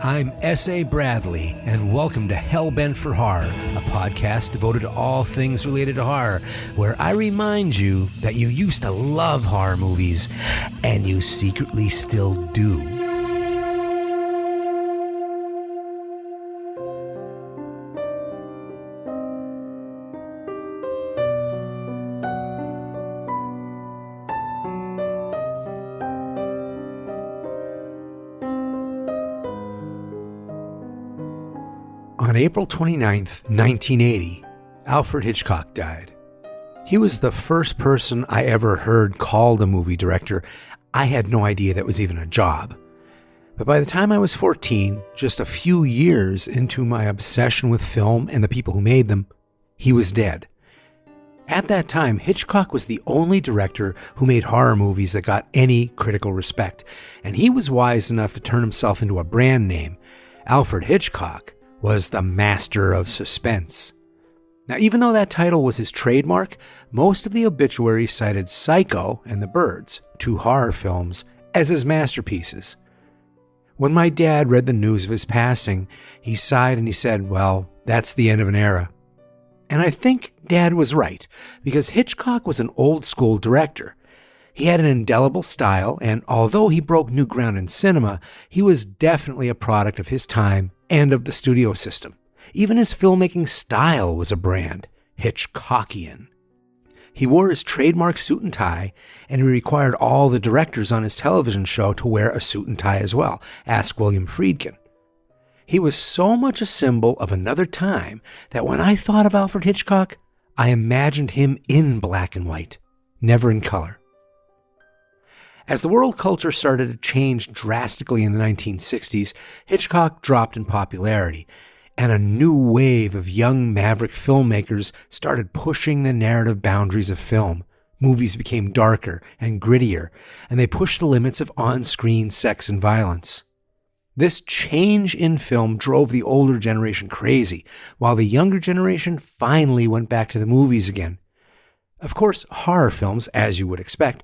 I'm S.A. Bradley, and welcome to Hellbent for Horror, a podcast devoted to all things related to horror, where I remind you that you used to love horror movies, and you secretly still do. On April 29, 1980, Alfred Hitchcock died. He was the first person I ever heard called a movie director. I had no idea that was even a job. But by the time I was 14, just a few years into my obsession with film and the people who made them, he was dead. At that time, Hitchcock was the only director who made horror movies that got any critical respect, and he was wise enough to turn himself into a brand name. Alfred Hitchcock was the master of suspense. Now, even though that title was his trademark, most of the obituaries cited Psycho and The Birds, two horror films, as his masterpieces. When my dad read the news of his passing, he sighed and he said, "Well, that's the end of an era." And I think Dad was right, because Hitchcock was an old-school director. He had an indelible style, and although he broke new ground in cinema, he was definitely a product of his time and of the studio system. Even his filmmaking style was a brand, Hitchcockian. He wore his trademark suit and tie, and he required all the directors on his television show to wear a suit and tie as well. Ask William Friedman. He was so much a symbol of another time that when I thought of Alfred Hitchcock, I imagined him in black and white, never in color. As the world culture started to change drastically in the 1960s, Hitchcock dropped in popularity, and a new wave of young maverick filmmakers started pushing the narrative boundaries of film. Movies became darker and grittier, and they pushed the limits of on-screen sex and violence. This change in film drove the older generation crazy, while the younger generation finally went back to the movies again. Of course, horror films, as you would expect,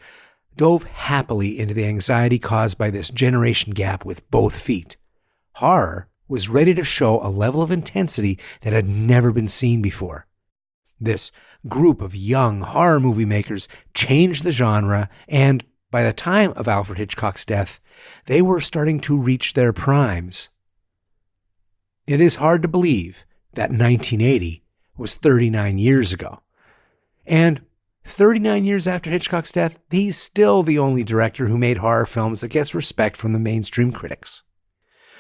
dove happily into the anxiety caused by this generation gap with both feet. Horror was ready to show a level of intensity that had never been seen before. This group of young horror movie makers changed the genre, and by the time of Alfred Hitchcock's death, they were starting to reach their primes. It is hard to believe that 1980 was 39 years ago. And 39 years after Hitchcock's death, he's still the only director who made horror films that gets respect from the mainstream critics.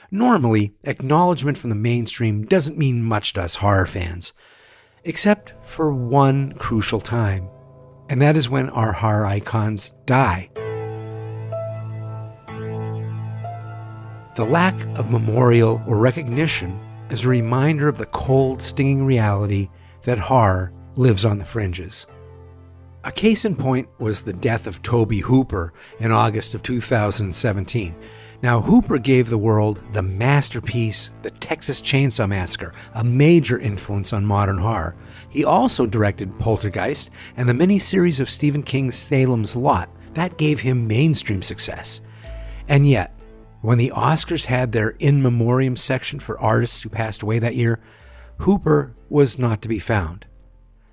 Normally, acknowledgement from the mainstream doesn't mean much to us horror fans, except for one crucial time, and that is when our horror icons die. The lack of memorial or recognition is a reminder of the cold, stinging reality that horror lives on the fringes. A case in point was the death of Tobe Hooper in August of 2017. Now, Hooper gave the world the masterpiece, The Texas Chainsaw Massacre, a major influence on modern horror. He also directed Poltergeist and the miniseries of Stephen King's Salem's Lot. That gave him mainstream success. And yet, when the Oscars had their in memoriam section for artists who passed away that year, Hooper was not to be found.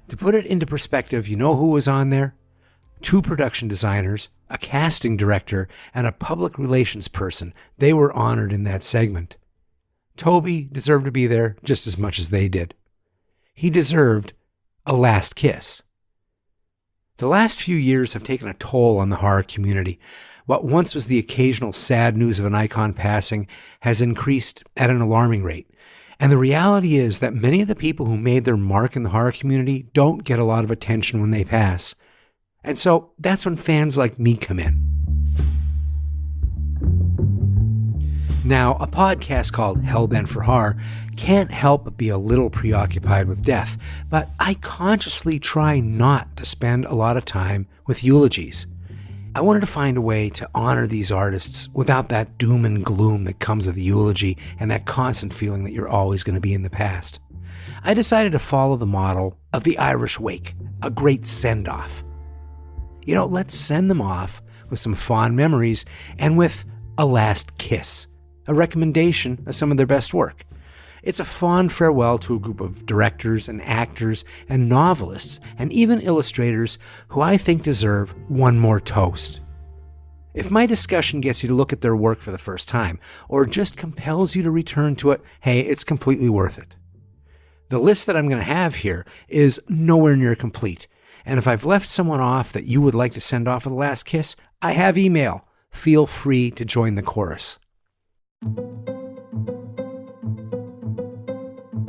To put it into perspective, you know who was on there? 2 production designers, a casting director, and a public relations person. They were honored in that segment. Tobe deserved to be there just as much as they did. He deserved a last kiss. The last few years have taken a toll on the horror community. What once was the occasional sad news of an icon passing has increased at an alarming rate. And the reality is that many of the people who made their mark in the horror community don't get a lot of attention when they pass. And so that's when fans like me come in. Now, a podcast called Hellbent for Horror can't help but be a little preoccupied with death, but I consciously try not to spend a lot of time with eulogies. I wanted to find a way to honor these artists without that doom and gloom that comes with the eulogy and that constant feeling that you're always going to be in the past. I decided to follow the model of the Irish wake, a great send-off. You know, let's send them off with some fond memories and with a last kiss, a recommendation of some of their best work. It's a fond farewell to a group of directors and actors and novelists and even illustrators who I think deserve one more toast. If my discussion gets you to look at their work for the first time, or just compels you to return to it, hey, it's completely worth it. The list that I'm going to have here is nowhere near complete, and if I've left someone off that you would like to send off with a last kiss, I have email. Feel free to join the chorus.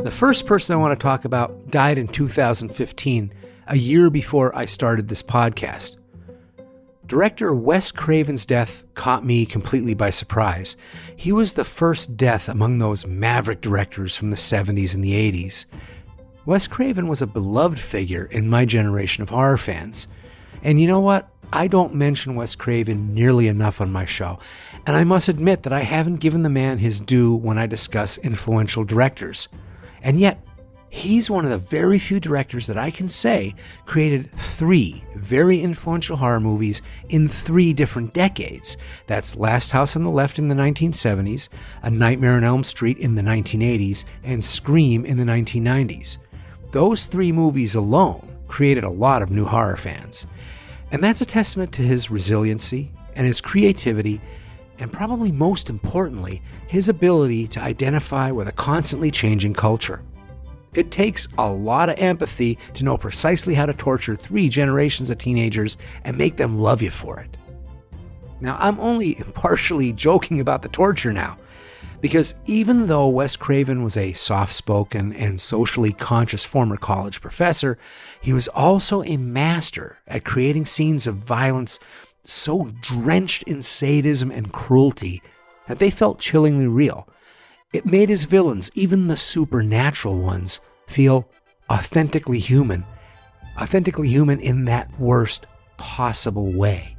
The first person I want to talk about died in 2015, a year before I started this podcast. Director Wes Craven's death caught me completely by surprise. He was the first death among those maverick directors from the 70s and the 80s. Wes Craven was a beloved figure in my generation of horror fans. And you know what? I don't mention Wes Craven nearly enough on my show, and I must admit that I haven't given the man his due when I discuss influential directors. And yet, he's one of the very few directors that I can say created 3 very influential horror movies in 3 different decades. That's Last House on the Left in the 1970s, A Nightmare on Elm Street in the 1980s, and Scream in the 1990s. Those 3 movies alone created a lot of new horror fans. And that's a testament to his resiliency and his creativity, and probably most importantly, his ability to identify with a constantly changing culture. It takes a lot of empathy to know precisely how to torture 3 generations of teenagers and make them love you for it. Now, I'm only partially joking about the torture now, because even though Wes Craven was a soft-spoken and socially conscious former college professor, he was also a master at creating scenes of violence so drenched in sadism and cruelty that they felt chillingly real. It made his villains, even the supernatural ones, feel authentically human in that worst possible way.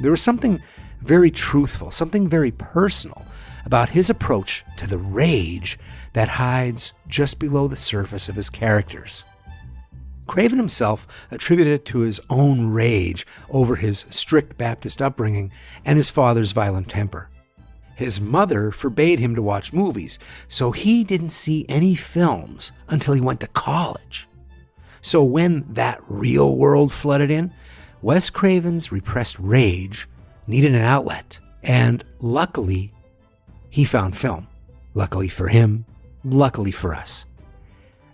There was something very truthful, something very personal about his approach to the rage that hides just below the surface of his characters. Craven himself attributed it to his own rage over his strict Baptist upbringing and his father's violent temper. His mother forbade him to watch movies, so he didn't see any films until he went to college. So when that real world flooded in, Wes Craven's repressed rage needed an outlet, and luckily, he found film. Luckily for him, luckily for us.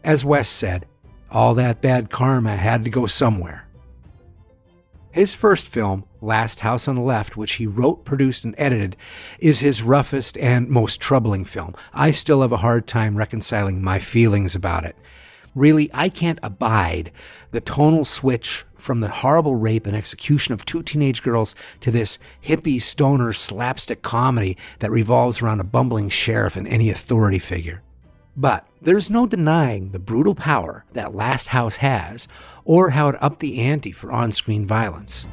As Wes said, all that bad karma had to go somewhere. His first film, Last House on the Left, which he wrote, produced, and edited, is his roughest and most troubling film. I still have a hard time reconciling my feelings about it. Really, I can't abide the tonal switch from the horrible rape and execution of 2 teenage girls to this hippie stoner slapstick comedy that revolves around a bumbling sheriff and any authority figure. But there's no denying the brutal power that Last House has, or how it upped the ante for on-screen violence.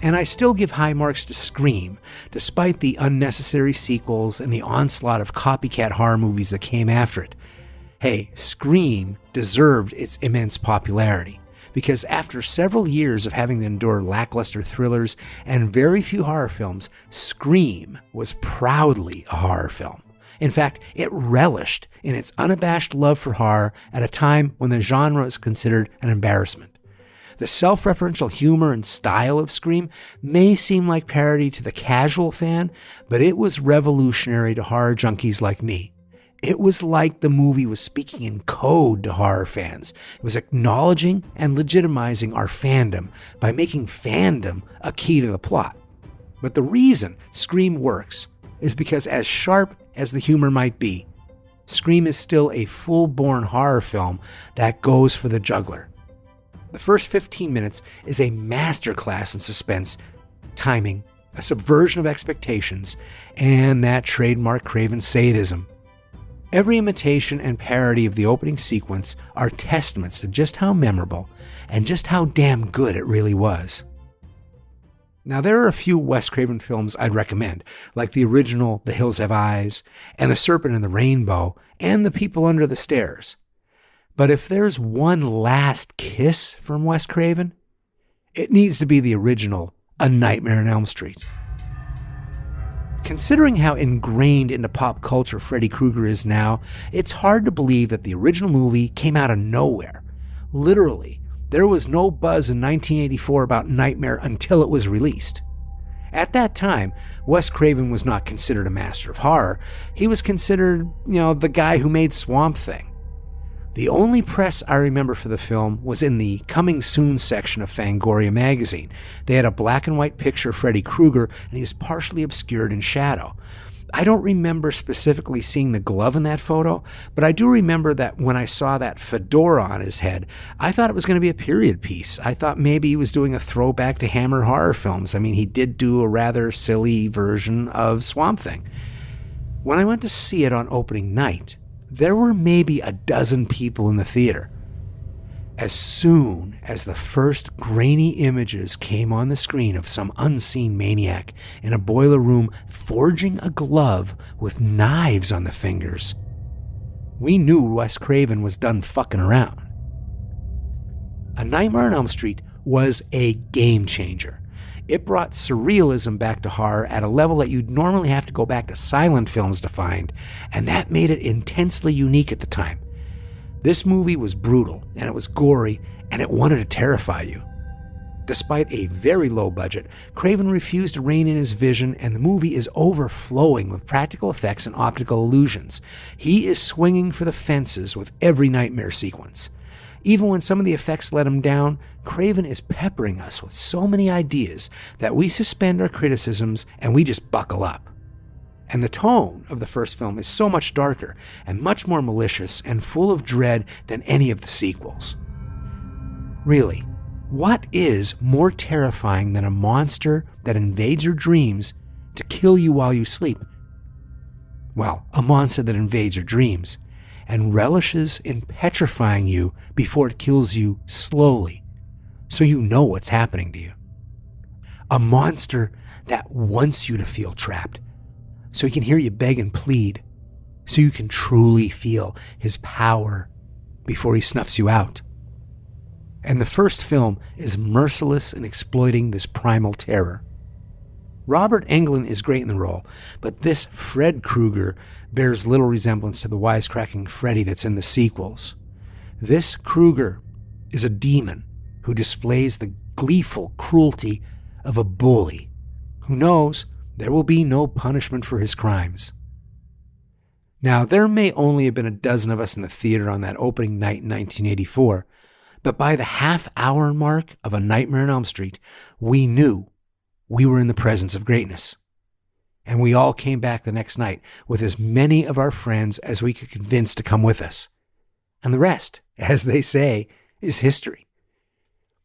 And I still give high marks to Scream, despite the unnecessary sequels and the onslaught of copycat horror movies that came after it. Hey, Scream deserved its immense popularity, because after several years of having to endure lackluster thrillers and very few horror films, Scream was proudly a horror film. In fact, it relished in its unabashed love for horror at a time when the genre is considered an embarrassment. The self-referential humor and style of Scream may seem like parody to the casual fan, but it was revolutionary to horror junkies like me. It was like the movie was speaking in code to horror fans. It was acknowledging and legitimizing our fandom by making fandom a key to the plot. But the reason Scream works is because, as sharp as the humor might be, Scream is still a full-born horror film that goes for the jugular. The first 15 minutes is a masterclass in suspense, timing, a subversion of expectations, and that trademark Craven sadism. Every imitation and parody of the opening sequence are testaments to just how memorable and just how damn good it really was. Now, there are a few Wes Craven films I'd recommend, like the original The Hills Have Eyes, and The Serpent and the Rainbow, and The People Under the Stairs. But if there's one last kiss from Wes Craven, it needs to be the original A Nightmare on Elm Street. Considering how ingrained into pop culture Freddy Krueger is now, it's hard to believe that the original movie came out of nowhere. Literally, there was no buzz in 1984 about Nightmare until it was released. At that time, Wes Craven was not considered a master of horror. He was considered, the guy who made Swamp Thing. The only press I remember for the film was in the Coming Soon section of Fangoria magazine. They had a black and white picture of Freddy Krueger, and he was partially obscured in shadow. I don't remember specifically seeing the glove in that photo, but I do remember that when I saw that fedora on his head, I thought it was going to be a period piece. I thought maybe he was doing a throwback to Hammer horror films. I mean, he did do a rather silly version of Swamp Thing. When I went to see it on opening night, there were maybe a dozen people in the theater. As soon as the first grainy images came on the screen of some unseen maniac in a boiler room forging a glove with knives on the fingers, we knew Wes Craven was done fucking around. A Nightmare on Elm Street was a game changer. It brought surrealism back to horror at a level that you'd normally have to go back to silent films to find, and that made it intensely unique at the time. This movie was brutal, and it was gory, and it wanted to terrify you. Despite a very low budget, Craven refused to rein in his vision, and the movie is overflowing with practical effects and optical illusions. He is swinging for the fences with every nightmare sequence. Even when some of the effects let him down, Craven is peppering us with so many ideas that we suspend our criticisms and we just buckle up. And the tone of the first film is so much darker and much more malicious and full of dread than any of the sequels. Really, what is more terrifying than a monster that invades your dreams to kill you while you sleep? Well, a monster that invades your dreams and relishes in petrifying you before it kills you slowly, so you know what's happening to you. A monster that wants you to feel trapped, so he can hear you beg and plead, so you can truly feel his power before he snuffs you out. And the first film is merciless in exploiting this primal terror. Robert Englund is great in the role, but this Fred Krueger bears little resemblance to the wisecracking Freddy that's in the sequels. This Krueger is a demon who displays the gleeful cruelty of a bully who knows there will be no punishment for his crimes. Now, there may only have been a dozen of us in the theater on that opening night in 1984, but by the half-hour mark of A Nightmare on Elm Street, we knew we were in the presence of greatness. And we all came back the next night with as many of our friends as we could convince to come with us. And the rest, as they say, is history.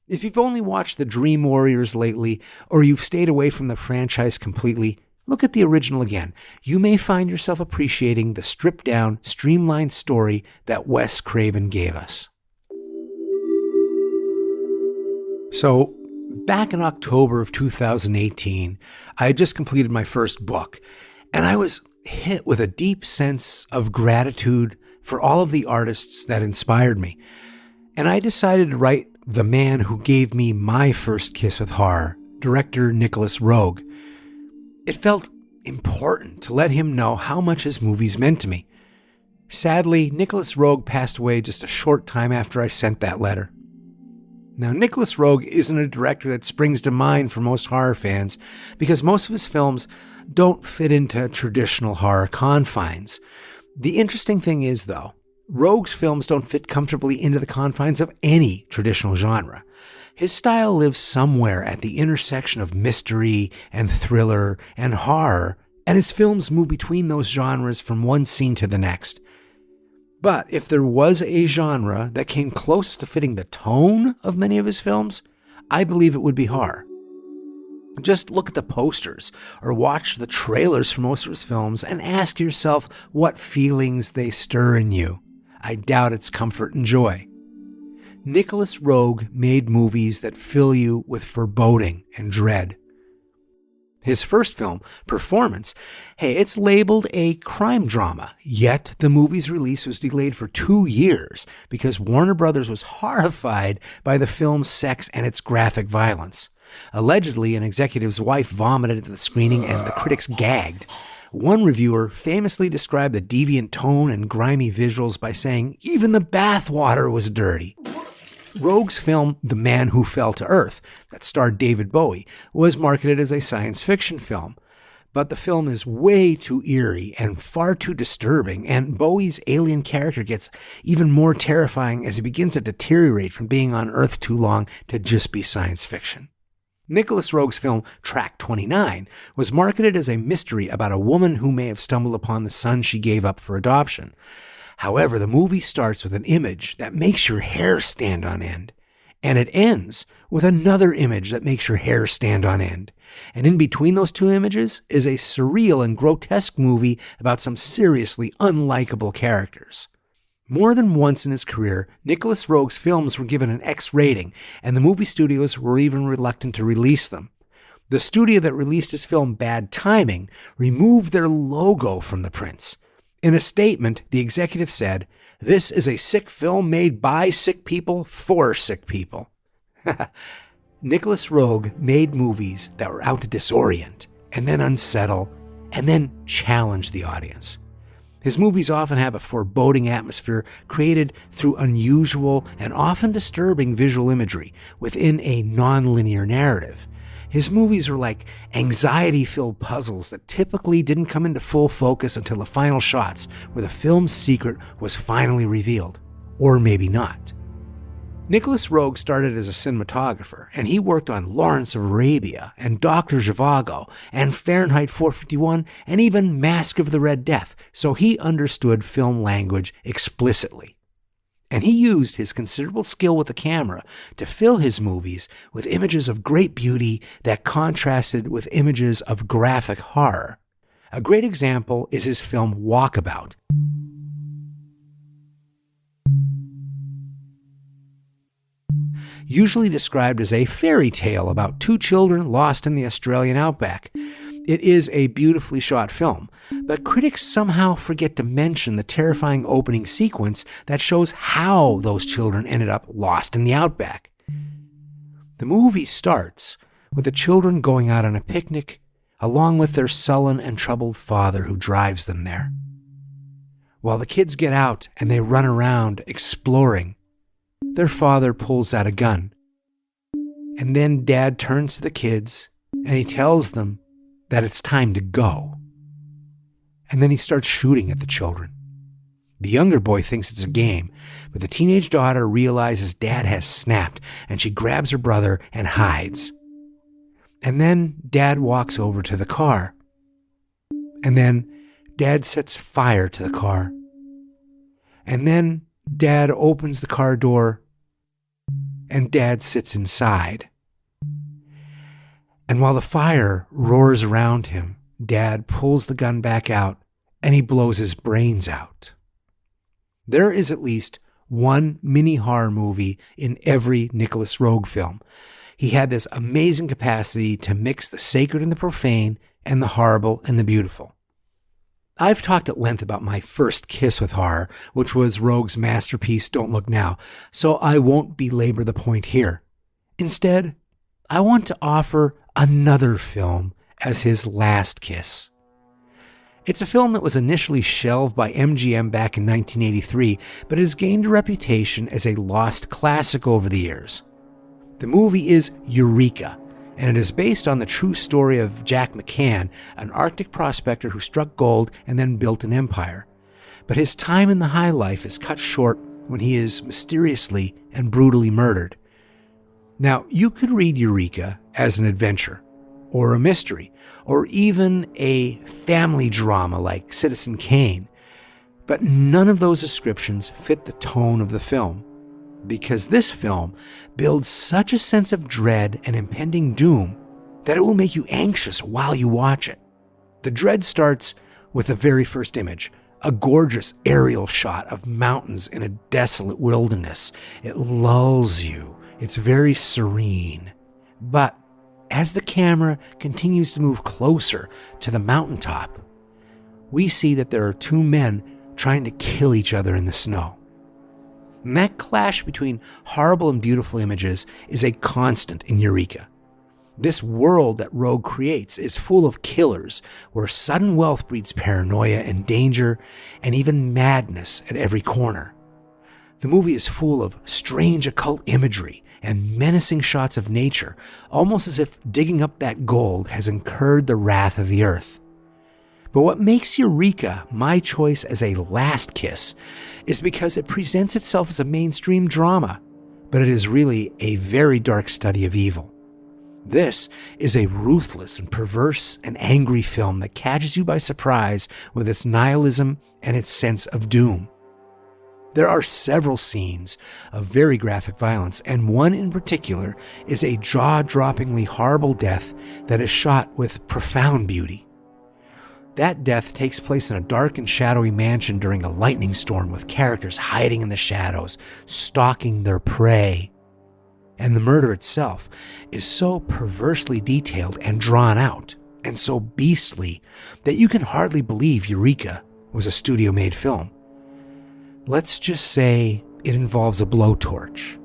If you've only watched The Dream Warriors lately, or you've stayed away from the franchise completely, look at the original again. You may find yourself appreciating the stripped-down, streamlined story that Wes Craven gave us. So, back in October of 2018, I had just completed my first book, and I was hit with a deep sense of gratitude for all of the artists that inspired me. And I decided to write the man who gave me my first kiss with horror, director Nicolas Roeg. It felt important to let him know how much his movies meant to me. Sadly, Nicolas Roeg passed away just a short time after I sent that letter. Now, Nicolas Roeg isn't a director that springs to mind for most horror fans because most of his films don't fit into traditional horror confines. The interesting thing is, though, Roeg's films don't fit comfortably into the confines of any traditional genre. His style lives somewhere at the intersection of mystery and thriller and horror, and his films move between those genres from one scene to the next. But if there was a genre that came close to fitting the tone of many of his films, I believe it would be horror. Just look at the posters or watch the trailers for most of his films and ask yourself what feelings they stir in you. I doubt it's comfort and joy. Nicolas Roeg made movies that fill you with foreboding and dread. His first film, Performance, it's labeled a crime drama, yet the movie's release was delayed for 2 years because Warner Brothers was horrified by the film's sex and its graphic violence. Allegedly, an executive's wife vomited at the screening and the critics gagged. One reviewer famously described the deviant tone and grimy visuals by saying even the bathwater was dirty. Roeg's film, The Man Who Fell to Earth, that starred David Bowie, was marketed as a science fiction film. But the film is way too eerie and far too disturbing, and Bowie's alien character gets even more terrifying as he begins to deteriorate from being on Earth too long to just be science fiction. Nicolas Roeg's film Track 29 was marketed as a mystery about a woman who may have stumbled upon the son she gave up for adoption. However, the movie starts with an image that makes your hair stand on end, and it ends with another image that makes your hair stand on end. And in between those two images is a surreal and grotesque movie about some seriously unlikable characters. More than once in his career, Nicolas Roeg's films were given an X rating, and the movie studios were even reluctant to release them. The studio that released his film Bad Timing removed their logo from the prints. In a statement, the executive said, "This is a sick film made by sick people for sick people." Nicolas Roeg made movies that were out to disorient, and then unsettle, and then challenge the audience. His movies often have a foreboding atmosphere created through unusual and often disturbing visual imagery within a non-linear narrative. His movies are like anxiety-filled puzzles that typically didn't come into full focus until the final shots, where the film's secret was finally revealed. Or maybe not. Nicolas Roeg started as a cinematographer, and he worked on Lawrence of Arabia and Dr. Zhivago and Fahrenheit 451 and even Mask of the Red Death, so he understood film language explicitly. And he used his considerable skill with the camera to fill his movies with images of great beauty that contrasted with images of graphic horror. A great example is his film Walkabout. Usually described as a fairy tale about two children lost in the Australian outback. It is a beautifully shot film, but critics somehow forget to mention the terrifying opening sequence that shows how those children ended up lost in the outback. The movie starts with the children going out on a picnic, along with their sullen and troubled father who drives them there. While the kids get out and they run around exploring, their father pulls out a gun. And then Dad turns to the kids and he tells them that it's time to go. And then he starts shooting at the children. The younger boy thinks it's a game, but the teenage daughter realizes Dad has snapped, and she grabs her brother and hides. And then Dad walks over to the car. And then Dad sets fire to the car. And then Dad opens the car door, and Dad sits inside. And while the fire roars around him, Dad pulls the gun back out, and he blows his brains out. There is at least one mini horror movie in every Nicolas Roeg film. He had this amazing capacity to mix the sacred and the profane, and the horrible and the beautiful. I've talked at length about my first kiss with horror, which was Roeg's masterpiece Don't Look Now, so I won't belabor the point here. Instead, I want to offer another film as his last kiss. It's a film that was initially shelved by MGM back in 1983, but has gained a reputation as a lost classic over the years. The movie is Eureka, and it is based on the true story of Jack McCann, an Arctic prospector who struck gold and then built an empire. But his time in the high life is cut short when he is mysteriously and brutally murdered. Now, you could read Eureka as an adventure, or a mystery, or even a family drama like Citizen Kane, but none of those descriptions fit the tone of the film, because this film builds such a sense of dread and impending doom that it will make you anxious while you watch it. The dread starts with the very first image, a gorgeous aerial shot of mountains in a desolate wilderness. It lulls you. It's very serene. But as the camera continues to move closer to the mountaintop, we see that there are two men trying to kill each other in the snow. And that clash between horrible and beautiful images is a constant in Eureka. This world that Roeg creates is full of killers, where sudden wealth breeds paranoia and danger, and even madness at every corner. The movie is full of strange occult imagery and menacing shots of nature, almost as if digging up that gold has incurred the wrath of the earth. But what makes Eureka my choice as a last kiss is because it presents itself as a mainstream drama, but it is really a very dark study of evil. This is a ruthless and perverse and angry film that catches you by surprise with its nihilism and its sense of doom. There are several scenes of very graphic violence, and one in particular is a jaw-droppingly horrible death that is shot with profound beauty. That death takes place in a dark and shadowy mansion during a lightning storm, with characters hiding in the shadows, stalking their prey. And the murder itself is so perversely detailed and drawn out, and so beastly, that you can hardly believe Eureka was a studio-made film. Let's just say it involves a blowtorch.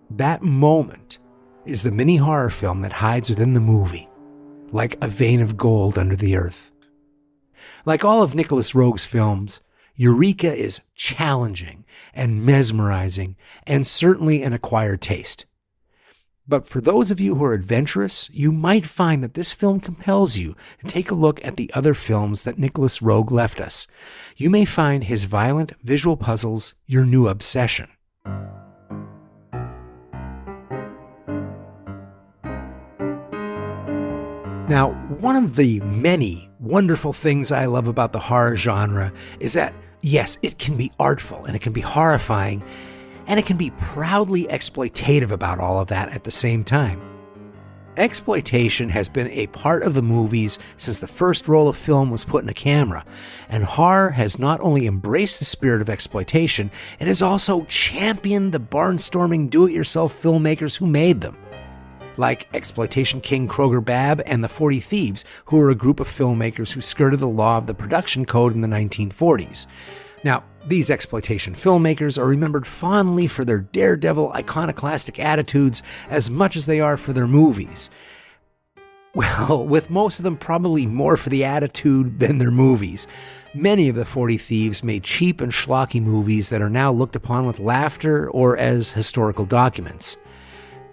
That moment is the mini horror film that hides within the movie, like a vein of gold under the earth. Like all of Nicolas Roeg's films, Eureka is challenging and mesmerizing, and certainly an acquired taste. But for those of you who are adventurous, you might find that this film compels you to take a look at the other films that Nicolas Roeg left us. You may find his violent visual puzzles your new obsession. Now, one of the many wonderful things I love about the horror genre is that, yes, it can be artful and it can be horrifying, and it can be proudly exploitative about all of that at the same time. Exploitation has been a part of the movies since the first roll of film was put in a camera, and horror has not only embraced the spirit of exploitation, it has also championed the barnstorming do-it-yourself filmmakers who made them. Like exploitation king Kroger Babb and the 40 Thieves, who were a group of filmmakers who skirted the law of the production code in the 1940s. Now, these exploitation filmmakers are remembered fondly for their daredevil, iconoclastic attitudes as much as they are for their movies. Well, with most of them probably more for the attitude than their movies. Many of the 40 Thieves made cheap and schlocky movies that are now looked upon with laughter or as historical documents.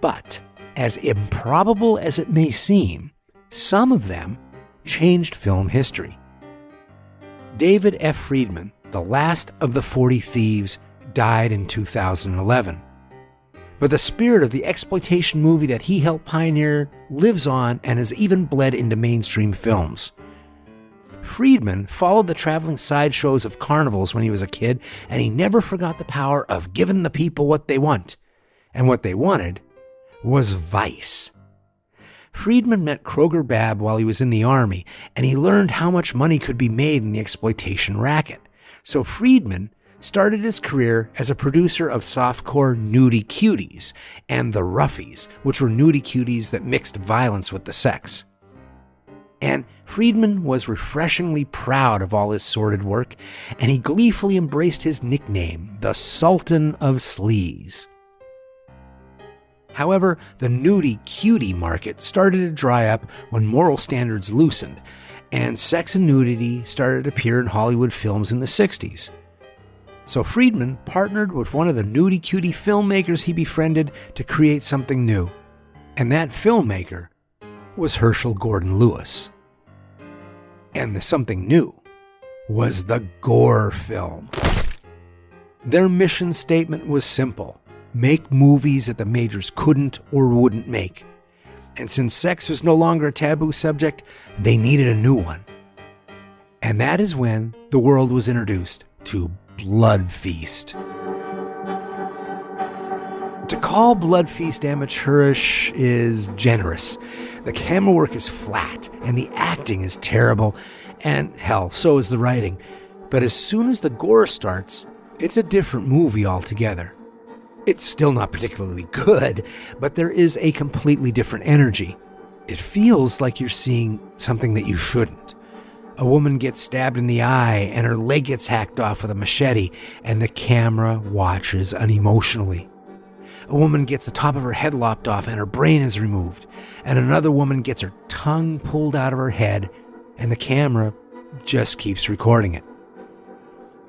But, as improbable as it may seem, some of them changed film history. David F. Friedman, the last of the 40 Thieves, died in 2011. But the spirit of the exploitation movie that he helped pioneer lives on and has even bled into mainstream films. Friedman followed the traveling sideshows of carnivals when he was a kid, and he never forgot the power of giving the people what they want. And what they wanted was vice. Friedman met Kroger Babb while he was in the army, and he learned how much money could be made in the exploitation racket. So Friedman started his career as a producer of softcore nudie cuties and the Roughies, which were nudie cuties that mixed violence with the sex. And Friedman was refreshingly proud of all his sordid work, and he gleefully embraced his nickname, the Sultan of Sleaze. However, the nudie cutie market started to dry up when moral standards loosened, and sex and nudity started to appear in Hollywood films in the 60s. So Friedman partnered with one of the nudie cutie filmmakers he befriended to create something new. And that filmmaker was Herschell Gordon Lewis. And the something new was the gore film. Their mission statement was simple: make movies that the majors couldn't or wouldn't make. And since sex was no longer a taboo subject, they needed a new one. And that is when the world was introduced to Blood Feast. To call Blood Feast amateurish is generous. The camera work is flat, and the acting is terrible, and hell, so is the writing. But as soon as the gore starts, it's a different movie altogether. It's still not particularly good, but there is a completely different energy. It feels like you're seeing something that you shouldn't. A woman gets stabbed in the eye and her leg gets hacked off with a machete, and the camera watches unemotionally. A woman gets the top of her head lopped off and her brain is removed. And another woman gets her tongue pulled out of her head, and the camera just keeps recording it.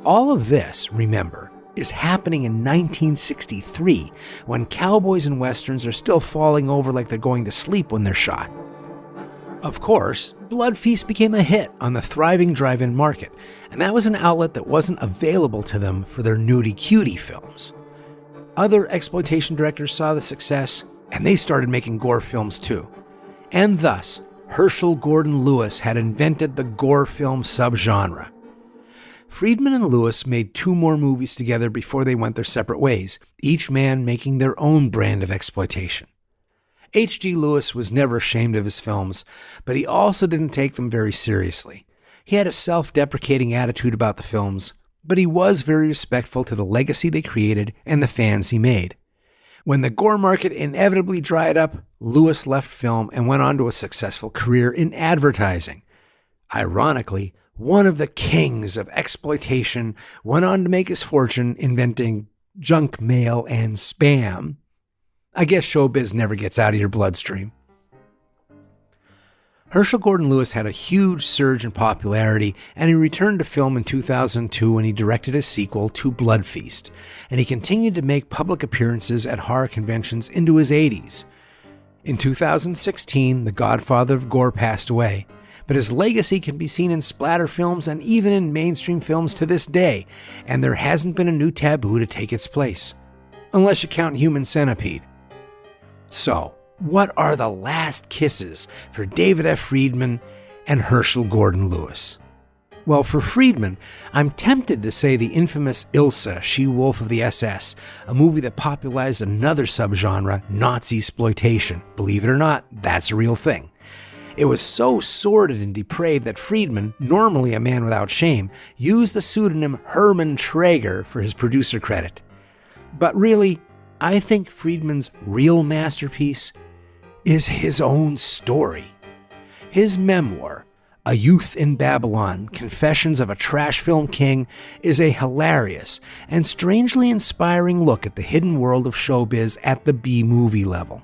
All of this, remember, is happening in 1963, when cowboys and westerns are still falling over like they're going to sleep when they're shot. Of course, Blood Feast became a hit on the thriving drive-in market, and that was an outlet that wasn't available to them for their nudie-cutie films. Other exploitation directors saw the success, and they started making gore films too. And thus, Herschell Gordon Lewis had invented the gore film subgenre. Friedman and Lewis made 2 more movies together before they went their separate ways, each man making their own brand of exploitation. H.G. Lewis was never ashamed of his films, but he also didn't take them very seriously. He had a self-deprecating attitude about the films, but he was very respectful to the legacy they created and the fans he made. When the gore market inevitably dried up, Lewis left film and went on to a successful career in advertising. Ironically, one of the kings of exploitation went on to make his fortune inventing junk mail and spam. I guess showbiz never gets out of your bloodstream. Herschell Gordon Lewis had a huge surge in popularity, and he returned to film in 2002 when he directed a sequel to Blood Feast, and he continued to make public appearances at horror conventions into his 80s. In 2016, the godfather of gore passed away, but his legacy can be seen in splatter films and even in mainstream films to this day, and there hasn't been a new taboo to take its place. Unless you count Human Centipede. So, what are the last kisses for David F. Friedman and Herschell Gordon Lewis? Well, for Friedman, I'm tempted to say the infamous Ilsa, She-Wolf of the SS, a movie that popularized another subgenre, Nazi-sploitation. Believe it or not, that's a real thing. It was so sordid and depraved that Friedman, normally a man without shame, used the pseudonym Hermann Traeger for his producer credit. But really, I think Friedman's real masterpiece is his own story. His memoir, A Youth in Babylon, Confessions of a Trash Film King, is a hilarious and strangely inspiring look at the hidden world of showbiz at the B-movie level.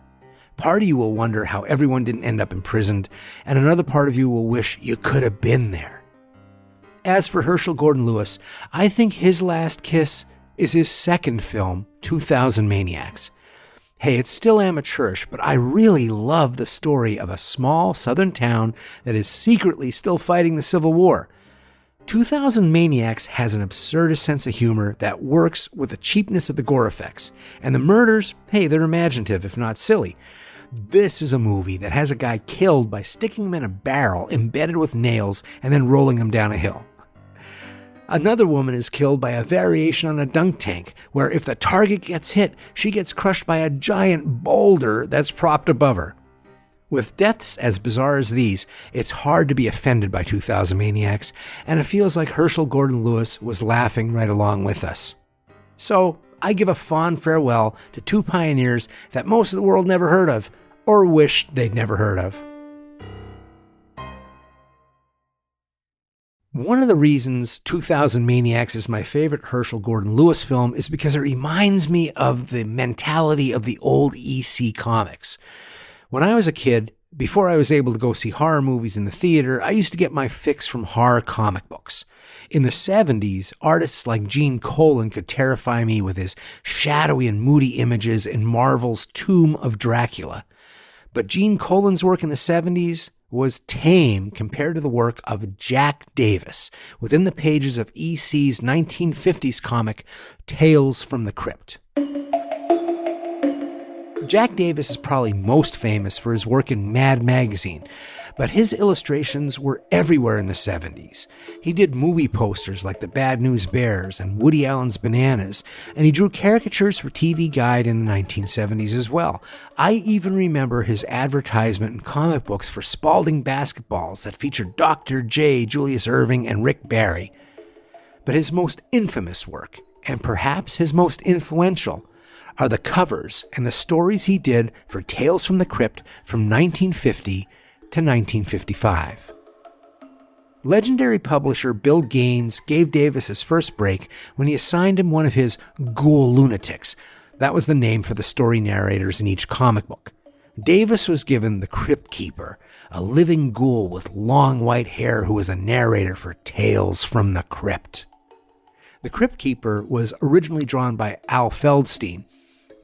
Part of you will wonder how everyone didn't end up imprisoned, and another part of you will wish you could have been there. As for Herschell Gordon Lewis, I think his last kiss is his second film, 2000 Maniacs. Hey, it's still amateurish, but I really love the story of a small southern town that is secretly still fighting the Civil War. 2000 Maniacs has an absurdist sense of humor that works with the cheapness of the gore effects. And the murders, hey, they're imaginative, if not silly. This is a movie that has a guy killed by sticking him in a barrel embedded with nails and then rolling him down a hill. Another woman is killed by a variation on a dunk tank, where if the target gets hit, she gets crushed by a giant boulder that's propped above her. With deaths as bizarre as these, it's hard to be offended by 2000 Maniacs, and it feels like Herschell Gordon Lewis was laughing right along with us. So, I give a fond farewell to 2 pioneers that most of the world never heard of, or wished they'd never heard of. One of the reasons 2000 Maniacs is my favorite Herschell Gordon Lewis film is because it reminds me of the mentality of the old EC comics. When I was a kid, before I was able to go see horror movies in the theater, I used to get my fix from horror comic books. In the 70s, artists like Gene Colan could terrify me with his shadowy and moody images in Marvel's Tomb of Dracula. But Gene Colan's work in the 70s was tame compared to the work of Jack Davis within the pages of EC's 1950s comic Tales from the Crypt. Jack Davis is probably most famous for his work in Mad Magazine, but his illustrations were everywhere in the 70s. He did movie posters like The Bad News Bears and Woody Allen's Bananas, and he drew caricatures for TV Guide in the 1970s as well. I even remember his advertisement in comic books for Spalding basketballs that featured Dr. J, Julius Erving, and Rick Barry. But his most infamous work, and perhaps his most influential, are the covers and the stories he did for Tales from the Crypt from 1950 to 1955. Legendary publisher Bill Gaines gave Davis his first break when he assigned him one of his ghoul lunatics, That was the name for the story narrators in each comic book. Davis was given the Crypt Keeper, a living ghoul with long white hair who was a narrator for Tales from the Crypt. The Crypt Keeper was originally drawn by Al Feldstein,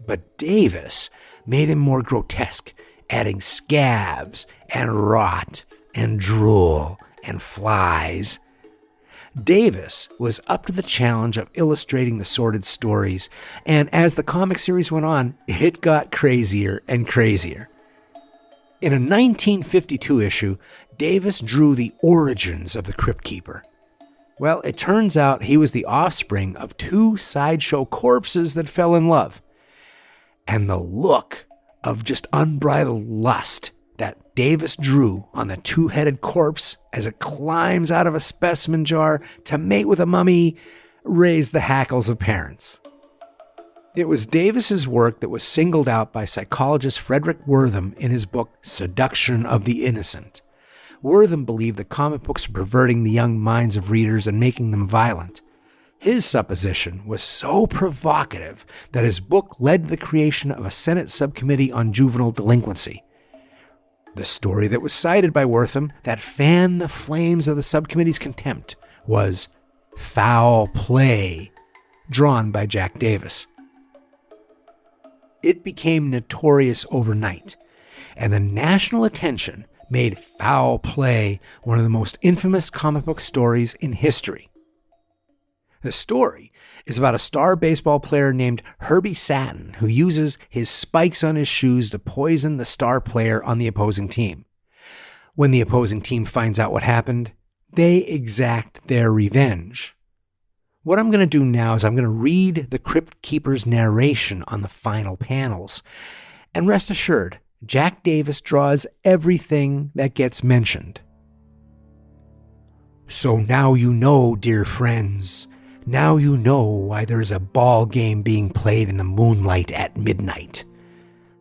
but Davis made him more grotesque, adding scabs and rot and drool and flies. Davis was up to the challenge of illustrating the sordid stories, and as the comic series went on, it got crazier and crazier. In a 1952 issue, Davis drew the origins of the Crypt Keeper. Well, it turns out he was the offspring of two sideshow corpses that fell in love. And the look of just unbridled lust that Davis drew on the two-headed corpse as it climbs out of a specimen jar to mate with a mummy raised the hackles of parents. It was Davis's work that was singled out by psychologist Frederick Wertham in his book Seduction of the Innocent. Wertham believed that comic books were perverting the young minds of readers and making them violent. His supposition was so provocative that his book led to the creation of a Senate subcommittee on juvenile delinquency. The story that was cited by Wertham that fanned the flames of the subcommittee's contempt was Foul Play, drawn by Jack Davis. It became notorious overnight, and the national attention made Foul Play one of the most infamous comic book stories in history. The story is about a star baseball player named Herbie Satin who uses his spikes on his shoes to poison the star player on the opposing team. When the opposing team finds out what happened, they exact their revenge. What I'm going to do now is I'm going to read the Crypt Keeper's narration on the final panels. And rest assured, Jack Davis draws everything that gets mentioned. So now you know, dear friends. Now you know why there is a ball game being played in the moonlight at midnight.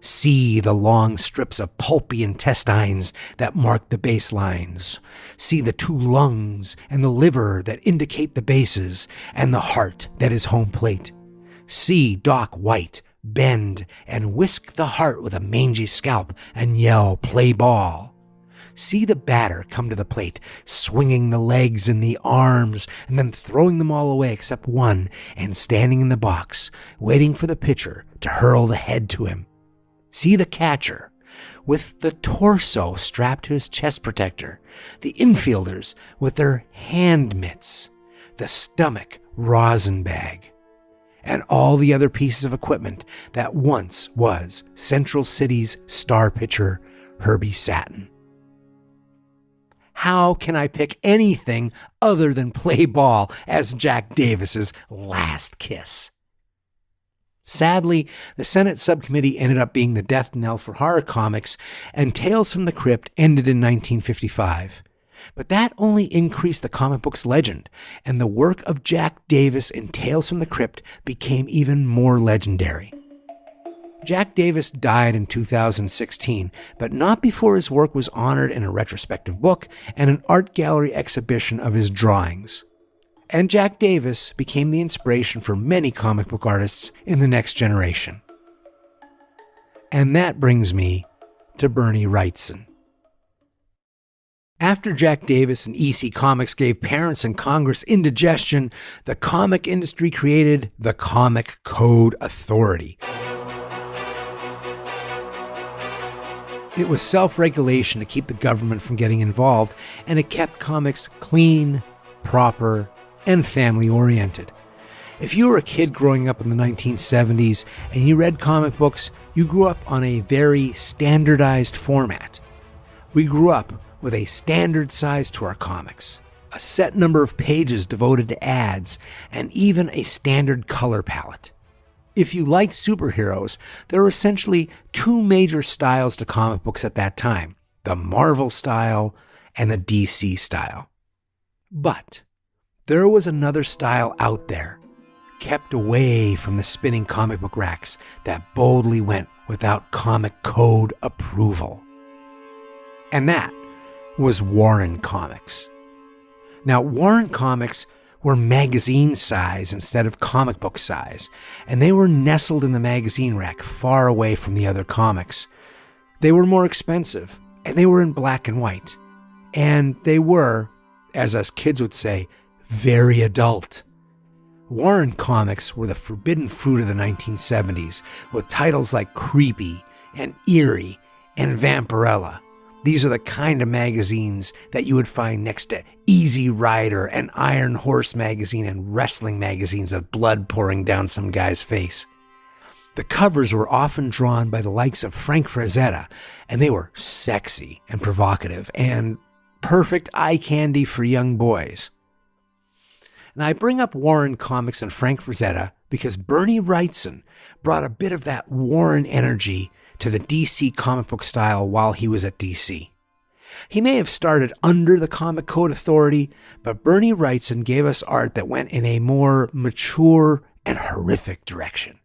See the long strips of pulpy intestines that mark the baselines. See the two lungs and the liver that indicate the bases, and the heart that is home plate. See Doc White bend and whisk the heart with a mangy scalp and yell, "Play ball." See the batter come to the plate, swinging the legs and the arms, and then throwing them all away except one, and standing in the box, waiting for the pitcher to hurl the head to him. See the catcher, with the torso strapped to his chest protector, the infielders with their hand mitts, the stomach rosin bag, and all the other pieces of equipment that once was Central City's star pitcher, Herbie Satin. How can I pick anything other than Play Ball as Jack Davis's last kiss? Sadly, the Senate subcommittee ended up being the death knell for horror comics, and Tales from the Crypt ended in 1955. But that only increased the comic book's legend, and the work of Jack Davis in Tales from the Crypt became even more legendary. Jack Davis died in 2016, but not before his work was honored in a retrospective book and an art gallery exhibition of his drawings. And Jack Davis became the inspiration for many comic book artists in the next generation. And that brings me to Bernie Wrightson. After Jack Davis and EC Comics gave parents and Congress indigestion, the comic industry created the Comic Code Authority. It was self-regulation to keep the government from getting involved, and it kept comics clean, proper, and family-oriented. If you were a kid growing up in the 1970s and you read comic books, you grew up on a very standardized format. We grew up with a standard size to our comics, a set number of pages devoted to ads, and even a standard color palette. If you liked superheroes, there were essentially two major styles to comic books at that time, the Marvel style and the DC style. But there was another style out there, kept away from the spinning comic book racks, that boldly went without comic code approval. And that was Warren Comics. Now, Warren Comics were magazine size instead of comic book size, and they were nestled in the magazine rack far away from the other comics. They were more expensive, and they were in black and white. And they were, as us kids would say, very adult. Warren comics were the forbidden fruit of the 1970s, with titles like Creepy and Eerie and Vampirella. These are the kind of magazines that you would find next to Easy Rider and Iron Horse magazine and wrestling magazines with blood pouring down some guy's face. The covers were often drawn by the likes of Frank Frazetta, and they were sexy and provocative and perfect eye candy for young boys. And I bring up Warren comics and Frank Frazetta because Bernie Wrightson brought a bit of that Warren energy to the DC comic book style while he was at DC. He may have started under the Comic Code Authority, but Bernie Wrightson gave us art that went in a more mature and horrific direction.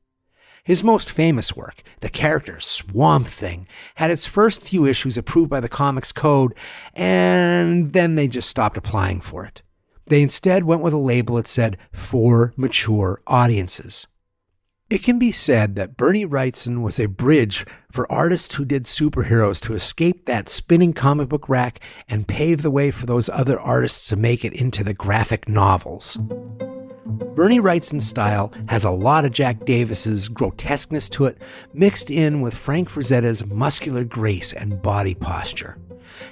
His most famous work, the character Swamp Thing, had its first few issues approved by the Comics Code, and then they just stopped applying for it. They instead went with a label that said, for mature audiences. It can be said that Bernie Wrightson was a bridge for artists who did superheroes to escape that spinning comic book rack and pave the way for those other artists to make it into the graphic novels. Bernie Wrightson's style has a lot of Jack Davis's grotesqueness to it, mixed in with Frank Frazetta's muscular grace and body posture.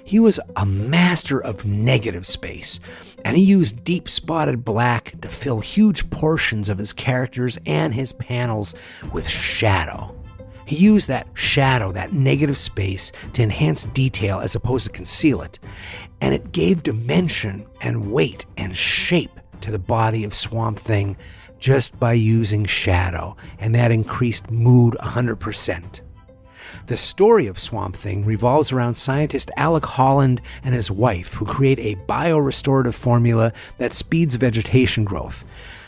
He was a master of negative space, and he used deep spotted black to fill huge portions of his characters and his panels with shadow. He used that shadow, that negative space, to enhance detail as opposed to conceal it, and it gave dimension and weight and shape to the body of Swamp Thing just by using shadow, and that increased mood 100%. The story of Swamp Thing revolves around scientist Alec Holland and his wife, who create a biorestorative formula that speeds vegetation growth.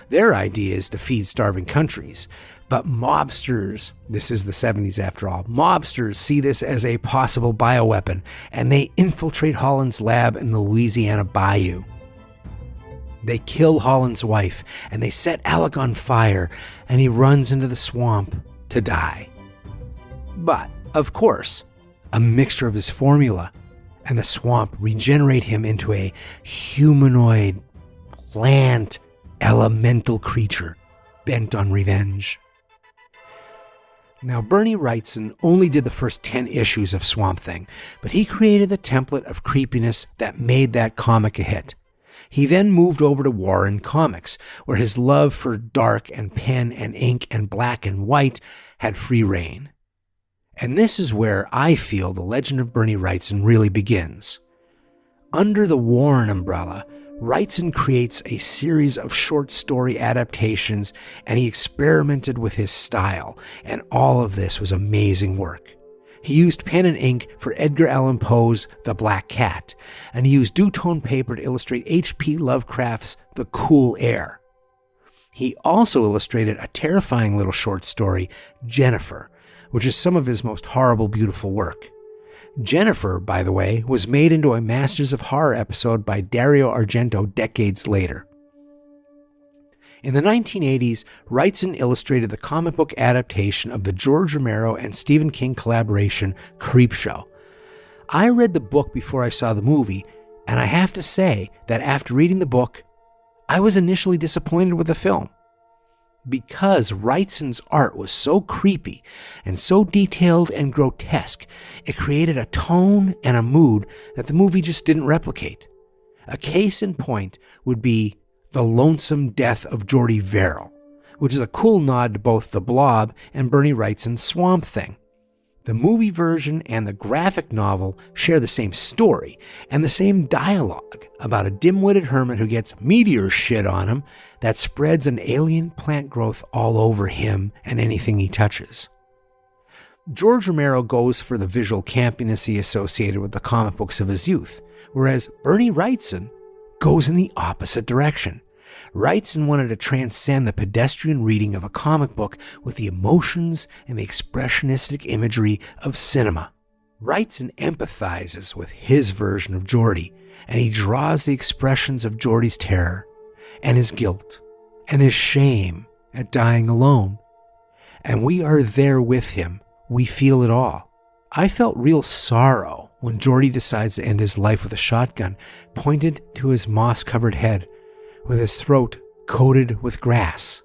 Their idea is to feed starving countries. But mobsters, this is the 70s after all, mobsters see this as a possible bioweapon, and they infiltrate Holland's lab in the Louisiana bayou. They kill Holland's wife, and they set Alec on fire, and he runs into the swamp to die. But, of course, a mixture of his formula and the swamp regenerate him into a humanoid, plant, elemental creature bent on revenge. Now, Bernie Wrightson only did the first 10 issues of Swamp Thing, but he created the template of creepiness that made that comic a hit. He then moved over to Warren Comics, where his love for dark and pen and ink and black and white had free reign. And this is where I feel the legend of Bernie Wrightson really begins. Under the Warren umbrella, Wrightson creates a series of short story adaptations, and he experimented with his style, and all of this was amazing work. He used pen and ink for Edgar Allan Poe's The Black Cat, and he used two-tone paper to illustrate H.P. Lovecraft's The Cool Air. He also illustrated a terrifying little short story, Jennifer, which is some of his most horrible, beautiful work. Jennifer, by the way, was made into a Masters of Horror episode by Dario Argento decades later. In the 1980s, Wrightson illustrated the comic book adaptation of the George Romero and Stephen King collaboration, Creepshow. I read the book before I saw the movie, and I have to say that after reading the book, I was initially disappointed with the film. Because Wrightson's art was so creepy and so detailed and grotesque, it created a tone and a mood that the movie just didn't replicate. A case in point would be The Lonesome Death of Jordy Verrill, which is a cool nod to both The Blob and Bernie Wrightson's Swamp Thing. The movie version and the graphic novel share the same story and the same dialogue about a dim-witted hermit who gets meteor shit on him that spreads an alien plant growth all over him and anything he touches. George Romero goes for the visual campiness he associated with the comic books of his youth, whereas Bernie Wrightson goes in the opposite direction. Wrightson wanted to transcend the pedestrian reading of a comic book with the emotions and the expressionistic imagery of cinema. Wrightson empathizes with his version of Geordi, and he draws the expressions of Geordi's terror. and his guilt and his shame at dying alone. And we are there with him. We feel it all. I felt real sorrow when Geordie decides to end his life with a shotgun pointed to his moss-covered head, with his throat coated with grass.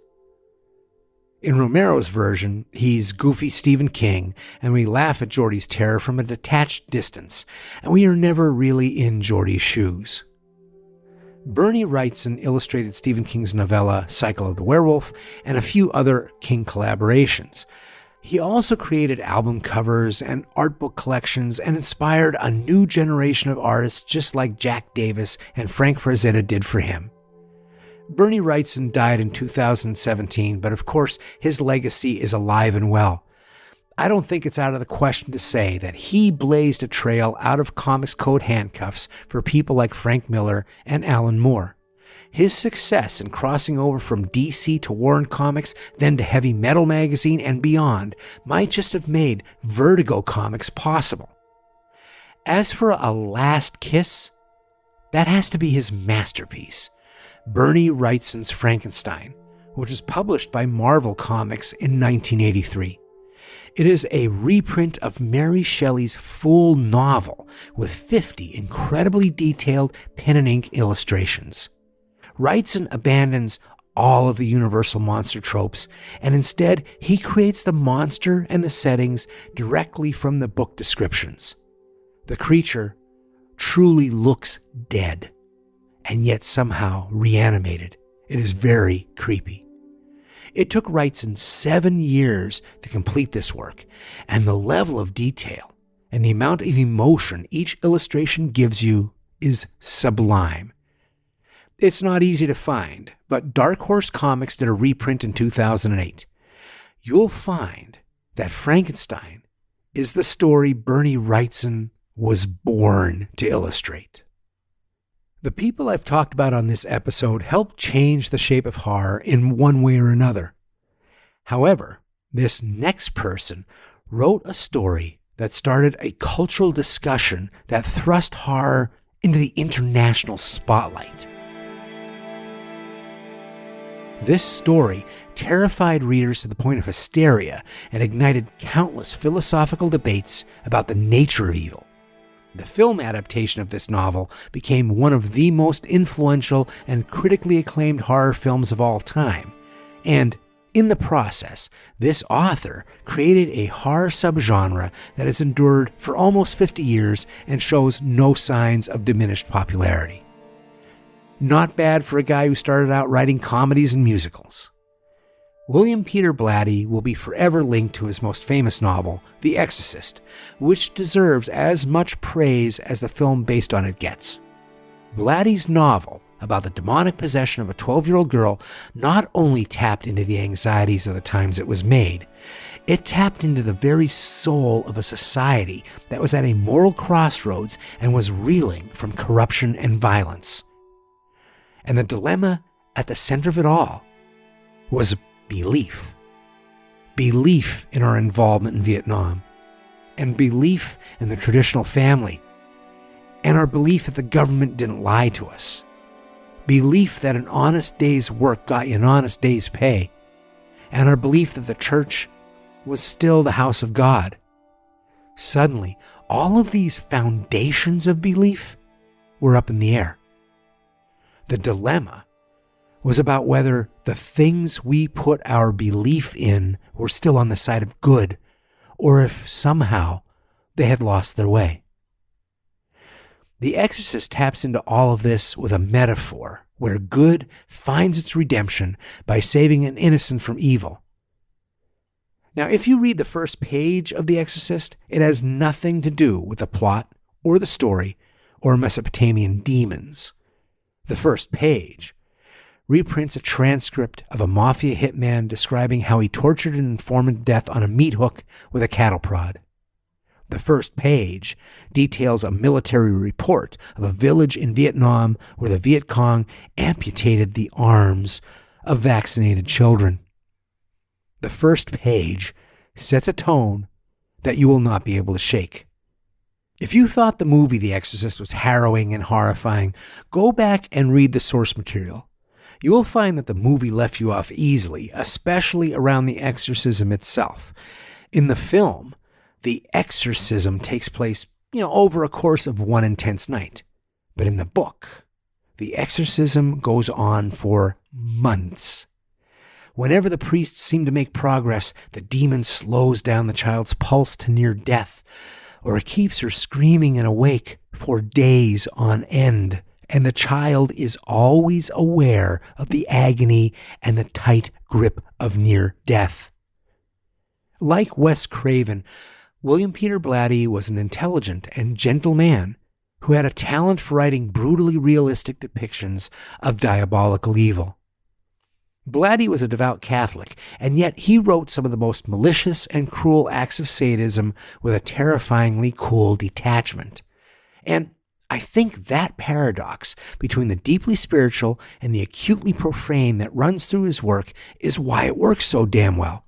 In Romero's version, he's goofy Stephen King, and we laugh at Geordie's terror from a detached distance, and we are never really in Geordie's shoes. Bernie Wrightson illustrated Stephen King's novella Cycle of the Werewolf and a few other King collaborations. He also created album covers and art book collections and inspired a new generation of artists just like Jack Davis and Frank Frazetta did for him. Bernie Wrightson died in 2017, but of course his legacy is alive and well. I don't think it's out of the question to say that he blazed a trail out of comics code handcuffs for people like Frank Miller and Alan Moore. His success in crossing over from DC to Warren Comics, then to Heavy Metal magazine and beyond, might just have made Vertigo Comics possible. As for a last kiss, that has to be his masterpiece, Bernie Wrightson's Frankenstein, which was published by Marvel Comics in 1983. It is a reprint of Mary Shelley's full novel with 50 incredibly detailed pen and ink illustrations. Wrightson abandons all of the Universal monster tropes, and instead he creates the monster and the settings directly from the book descriptions. The creature truly looks dead, and yet somehow reanimated. It is very creepy. It took Wrightson 7 years to complete this work, and the level of detail and the amount of emotion each illustration gives you is sublime. It's not easy to find, but Dark Horse Comics did a reprint in 2008. You'll find that Frankenstein is the story Bernie Wrightson was born to illustrate. The people I've talked about on this episode helped change the shape of horror in one way or another. However, this next person wrote a story that started a cultural discussion that thrust horror into the international spotlight. This story terrified readers to the point of hysteria and ignited countless philosophical debates about the nature of evil. The film adaptation of this novel became one of the most influential and critically acclaimed horror films of all time, and in the process, this author created a horror subgenre that has endured for almost 50 years and shows no signs of diminished popularity. Not bad for a guy who started out writing comedies and musicals. William Peter Blatty will be forever linked to his most famous novel, The Exorcist, which deserves as much praise as the film based on it gets. Blatty's novel about the demonic possession of a 12-year-old girl not only tapped into the anxieties of the times it was made, it tapped into the very soul of a society that was at a moral crossroads and was reeling from corruption and violence. And the dilemma at the center of it all was belief. Belief in our involvement in Vietnam, and belief in the traditional family, and our belief that the government didn't lie to us. Belief that an honest day's work got you an honest day's pay, and our belief that the church was still the house of God. Suddenly, all of these foundations of belief were up in the air. The dilemma was about whether the things we put our belief in were still on the side of good, or if somehow they had lost their way. The Exorcist taps into all of this with a metaphor where good finds its redemption by saving an innocent from evil. Now, if you read the first page of The Exorcist, it has nothing to do with the plot or the story or Mesopotamian demons. The first page reprints a transcript of a mafia hitman describing how he tortured an informant to death on a meat hook with a cattle prod. The first page details a military report of a village in Vietnam where the Viet Cong amputated the arms of vaccinated children. The first page sets a tone that you will not be able to shake. If you thought the movie The Exorcist was harrowing and horrifying, go back and read the source material. you will find that the movie left you off easily, especially around the exorcism itself. In the film, the exorcism takes place, over a course of one intense night. But in the book, the exorcism goes on for months. Whenever the priests seem to make progress, the demon slows down the child's pulse to near death, or it keeps her screaming and awake for days on end, and the child is always aware of the agony and the tight grip of near death. Like Wes Craven, William Peter Blatty was an intelligent and gentle man who had a talent for writing brutally realistic depictions of diabolical evil. Blatty was a devout Catholic, and yet he wrote some of the most malicious and cruel acts of sadism with a terrifyingly cool detachment. And I think that paradox between the deeply spiritual and the acutely profane that runs through his work is why it works so damn well.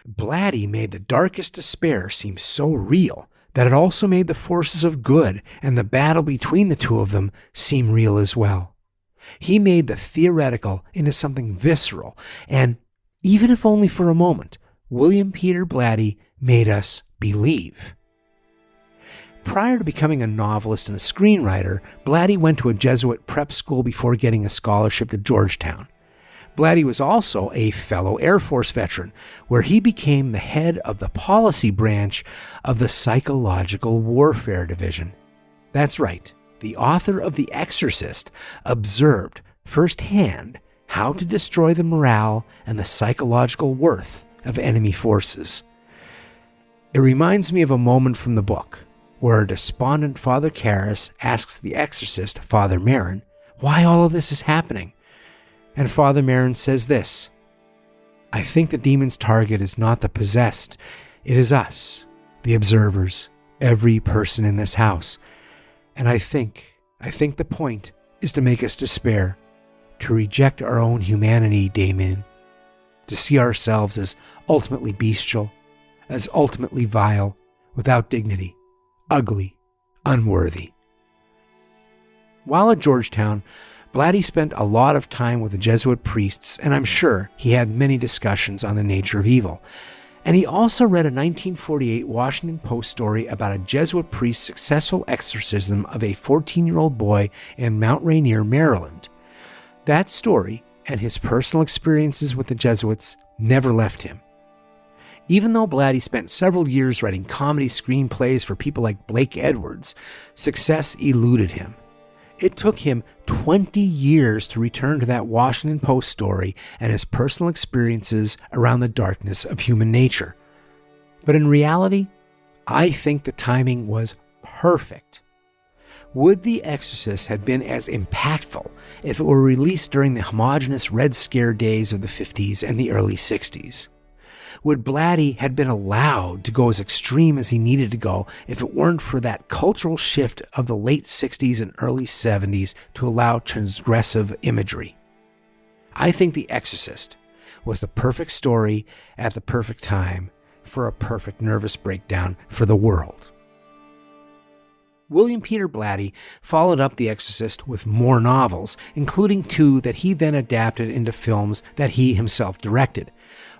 Blatty made the darkest despair seem so real that it also made the forces of good and the battle between the two of them seem real as well. He made the theoretical into something visceral, and even if only for a moment, William Peter Blatty made us believe. Prior to becoming a novelist and a screenwriter, Blatty went to a Jesuit prep school before getting a scholarship to Georgetown. Blatty was also a fellow Air Force veteran, where he became the head of the policy branch of the Psychological Warfare Division. That's right. The author of The Exorcist observed firsthand how to destroy the morale and the psychological worth of enemy forces. It reminds me of a moment from the book where a despondent Father Karras asks the exorcist, Father Merrin, why all of this is happening. And Father Merrin says this, I think the demon's target is not the possessed, it is us, the observers, every person in this house. And I think the point is to make us despair, to reject our own humanity, Damien, to see ourselves as ultimately bestial, as ultimately vile, without dignity, ugly, unworthy. While at Georgetown, Blatty spent a lot of time with the Jesuit priests, and I'm sure he had many discussions on the nature of evil. And he also read a 1948 Washington Post story about a Jesuit priest's successful exorcism of a 14-year-old boy in Mount Rainier, Maryland. That story and his personal experiences with the Jesuits never left him. Even though Blatty spent several years writing comedy screenplays for people like Blake Edwards, success eluded him. It took him 20 years to return to that Washington Post story and his personal experiences around the darkness of human nature. But in reality, I think the timing was perfect. Would The Exorcist have been as impactful if it were released during the homogeneous Red Scare days of the 50s and the early 60s? Would Blatty have been allowed to go as extreme as he needed to go if it weren't for that cultural shift of the late 60s and early 70s to allow transgressive imagery? I think The Exorcist was the perfect story at the perfect time for a perfect nervous breakdown for the world. William Peter Blatty followed up The Exorcist with more novels, including two that he then adapted into films that he himself directed.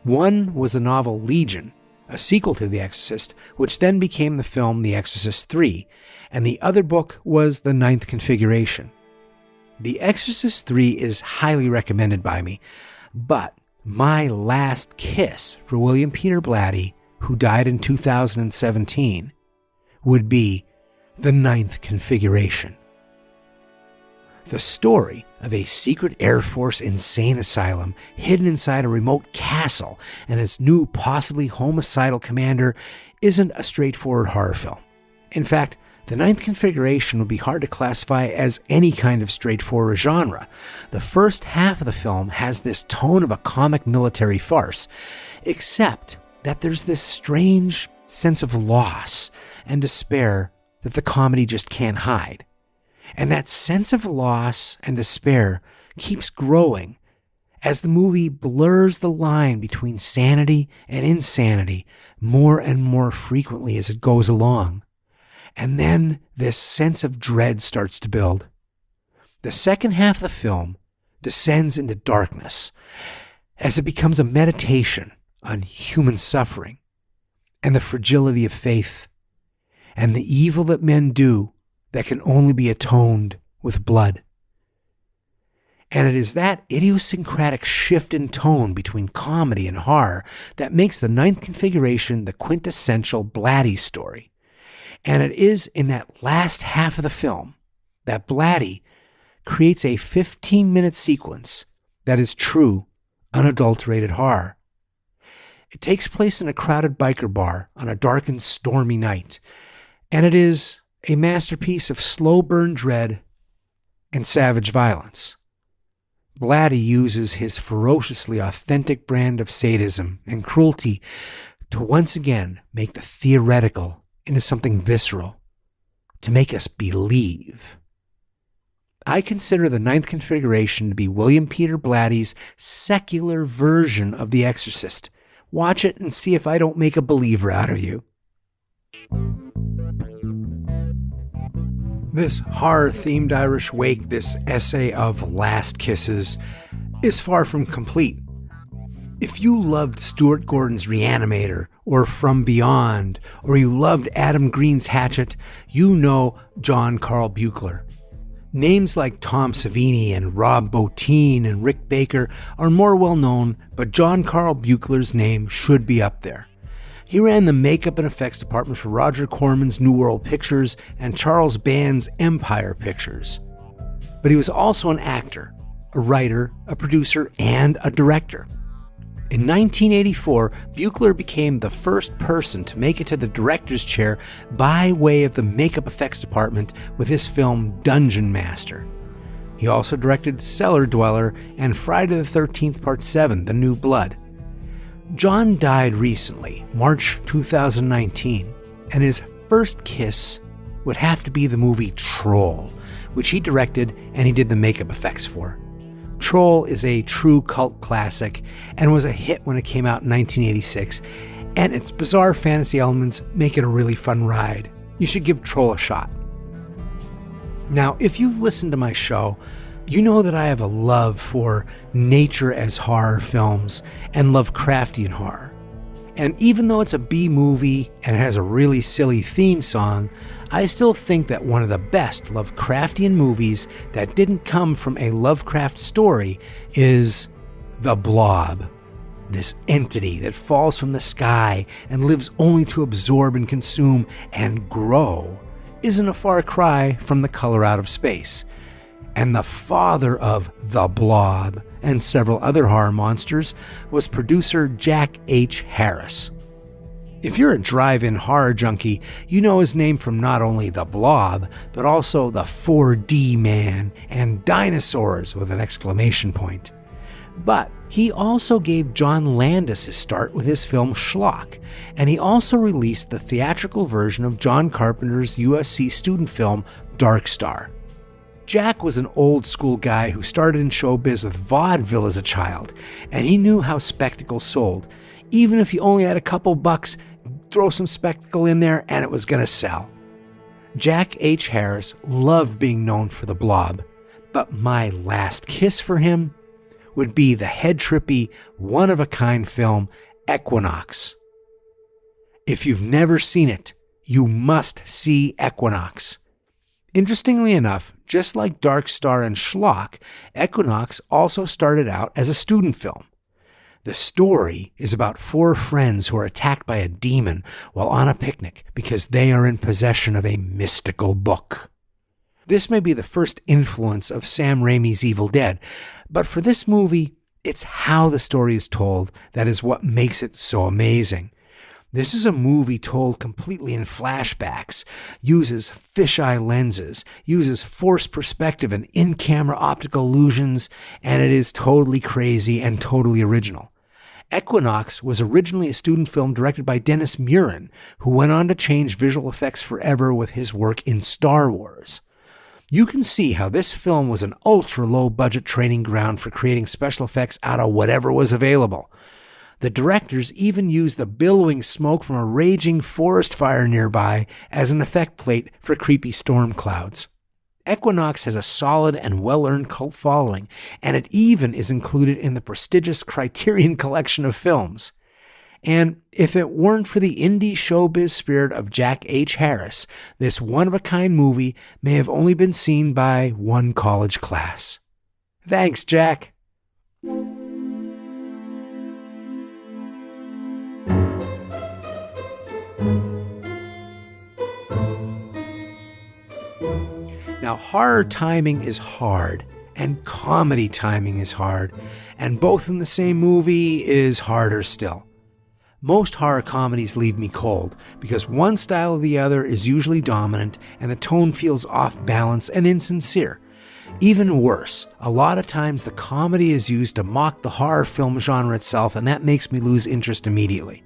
One was the novel Legion, a sequel to The Exorcist, which then became the film The Exorcist III, and the other book was The Ninth Configuration. The Exorcist III is highly recommended by me, but my last kiss for William Peter Blatty, who died in 2017, would be The Ninth Configuration. The story of a secret Air Force insane asylum hidden inside a remote castle and its new possibly homicidal commander isn't a straightforward horror film. In fact, The Ninth Configuration would be hard to classify as any kind of straightforward genre. The first half of the film has this tone of a comic military farce, except that there's this strange sense of loss and despair that the comedy just can't hide. And that sense of loss and despair keeps growing as the movie blurs the line between sanity and insanity more and more frequently as it goes along. And then this sense of dread starts to build. The second half of the film descends into darkness as it becomes a meditation on human suffering and the fragility of faith and the evil that men do that can only be atoned with blood. And it is that idiosyncratic shift in tone between comedy and horror that makes the Ninth Configuration the quintessential Blatty story. And it is in that last half of the film that Blatty creates a 15-minute sequence that is true, unadulterated horror. It takes place in a crowded biker bar on a dark and stormy night, and it is a masterpiece of slow burn dread and savage violence. Blatty uses his ferociously authentic brand of sadism and cruelty to once again make the theoretical into something visceral, to make us believe. I consider the Ninth Configuration to be William Peter Blatty's secular version of The Exorcist. Watch it and see if I don't make a believer out of you. This horror-themed Irish wake, this essay of last kisses, is far from complete. If you loved Stuart Gordon's Reanimator, or From Beyond, or you loved Adam Green's Hatchet, you know Jon Karl Bugler. Names like Tom Savini and Rob Bottin and Rick Baker are more well known, but Jon Karl Bugler's name should be up there. He ran the makeup and effects department for Roger Corman's New World Pictures and Charles Band's Empire Pictures. But he was also an actor, a writer, a producer, and a director. In 1984, Beuchler became the first person to make it to the director's chair by way of the makeup effects department with his film Dungeon Master. He also directed Cellar Dweller and Friday the 13th Part 7, The New Blood. Jon died recently, March 2019, and his first kiss would have to be the movie Troll, which he directed and he did the makeup effects for. Troll is a true cult classic and was a hit when it came out in 1986, and its bizarre fantasy elements make it a really fun ride. You should give Troll a shot. Now, if you've listened to my show, you know that I have a love for nature as horror films and Lovecraftian horror. And even though it's a B movie and it has a really silly theme song, I still think that one of the best Lovecraftian movies that didn't come from a Lovecraft story is The Blob. This entity that falls from the sky and lives only to absorb and consume and grow isn't a far cry from The Color Out of Space. And the father of The Blob and several other horror monsters was producer Jack H. Harris. If you're a drive-in horror junkie, you know his name from not only The Blob, but also The 4D Man and Dinosaurs with an exclamation point. But he also gave John Landis his start with his film Schlock, and he also released the theatrical version of John Carpenter's USC student film Dark Star. Jack was an old-school guy who started in showbiz with vaudeville as a child, and he knew how spectacle sold. Even if you only had a couple bucks, throw some spectacle in there and it was going to sell. Jack H. Harris loved being known for The Blob, but my last kiss for him would be the head-trippy, one-of-a-kind film Equinox. If you've never seen it, you must see Equinox. Interestingly enough, just like Dark Star and Schlock, Equinox also started out as a student film. The story is about four friends who are attacked by a demon while on a picnic because they are in possession of a mystical book. This may be the first influence of Sam Raimi's Evil Dead, but for this movie, it's how the story is told that is what makes it so amazing. This is a movie told completely in flashbacks, uses fisheye lenses, uses forced perspective and in-camera optical illusions, and it is totally crazy and totally original. Equinox was originally a student film directed by Dennis Muren, who went on to change visual effects forever with his work in Star Wars. You can see how this film was an ultra-low-budget training ground for creating special effects out of whatever was available. The directors even used the billowing smoke from a raging forest fire nearby as an effect plate for creepy storm clouds. Equinox has a solid and well-earned cult following, and it even is included in the prestigious Criterion Collection of films. And if it weren't for the indie showbiz spirit of Jack H. Harris, this one-of-a-kind movie may have only been seen by one college class. Thanks, Jack. Now, horror timing is hard, and comedy timing is hard, and both in the same movie is harder still. Most horror comedies leave me cold, because one style or the other is usually dominant, and the tone feels off balance and insincere. Even worse, a lot of times the comedy is used to mock the horror film genre itself, and that makes me lose interest immediately.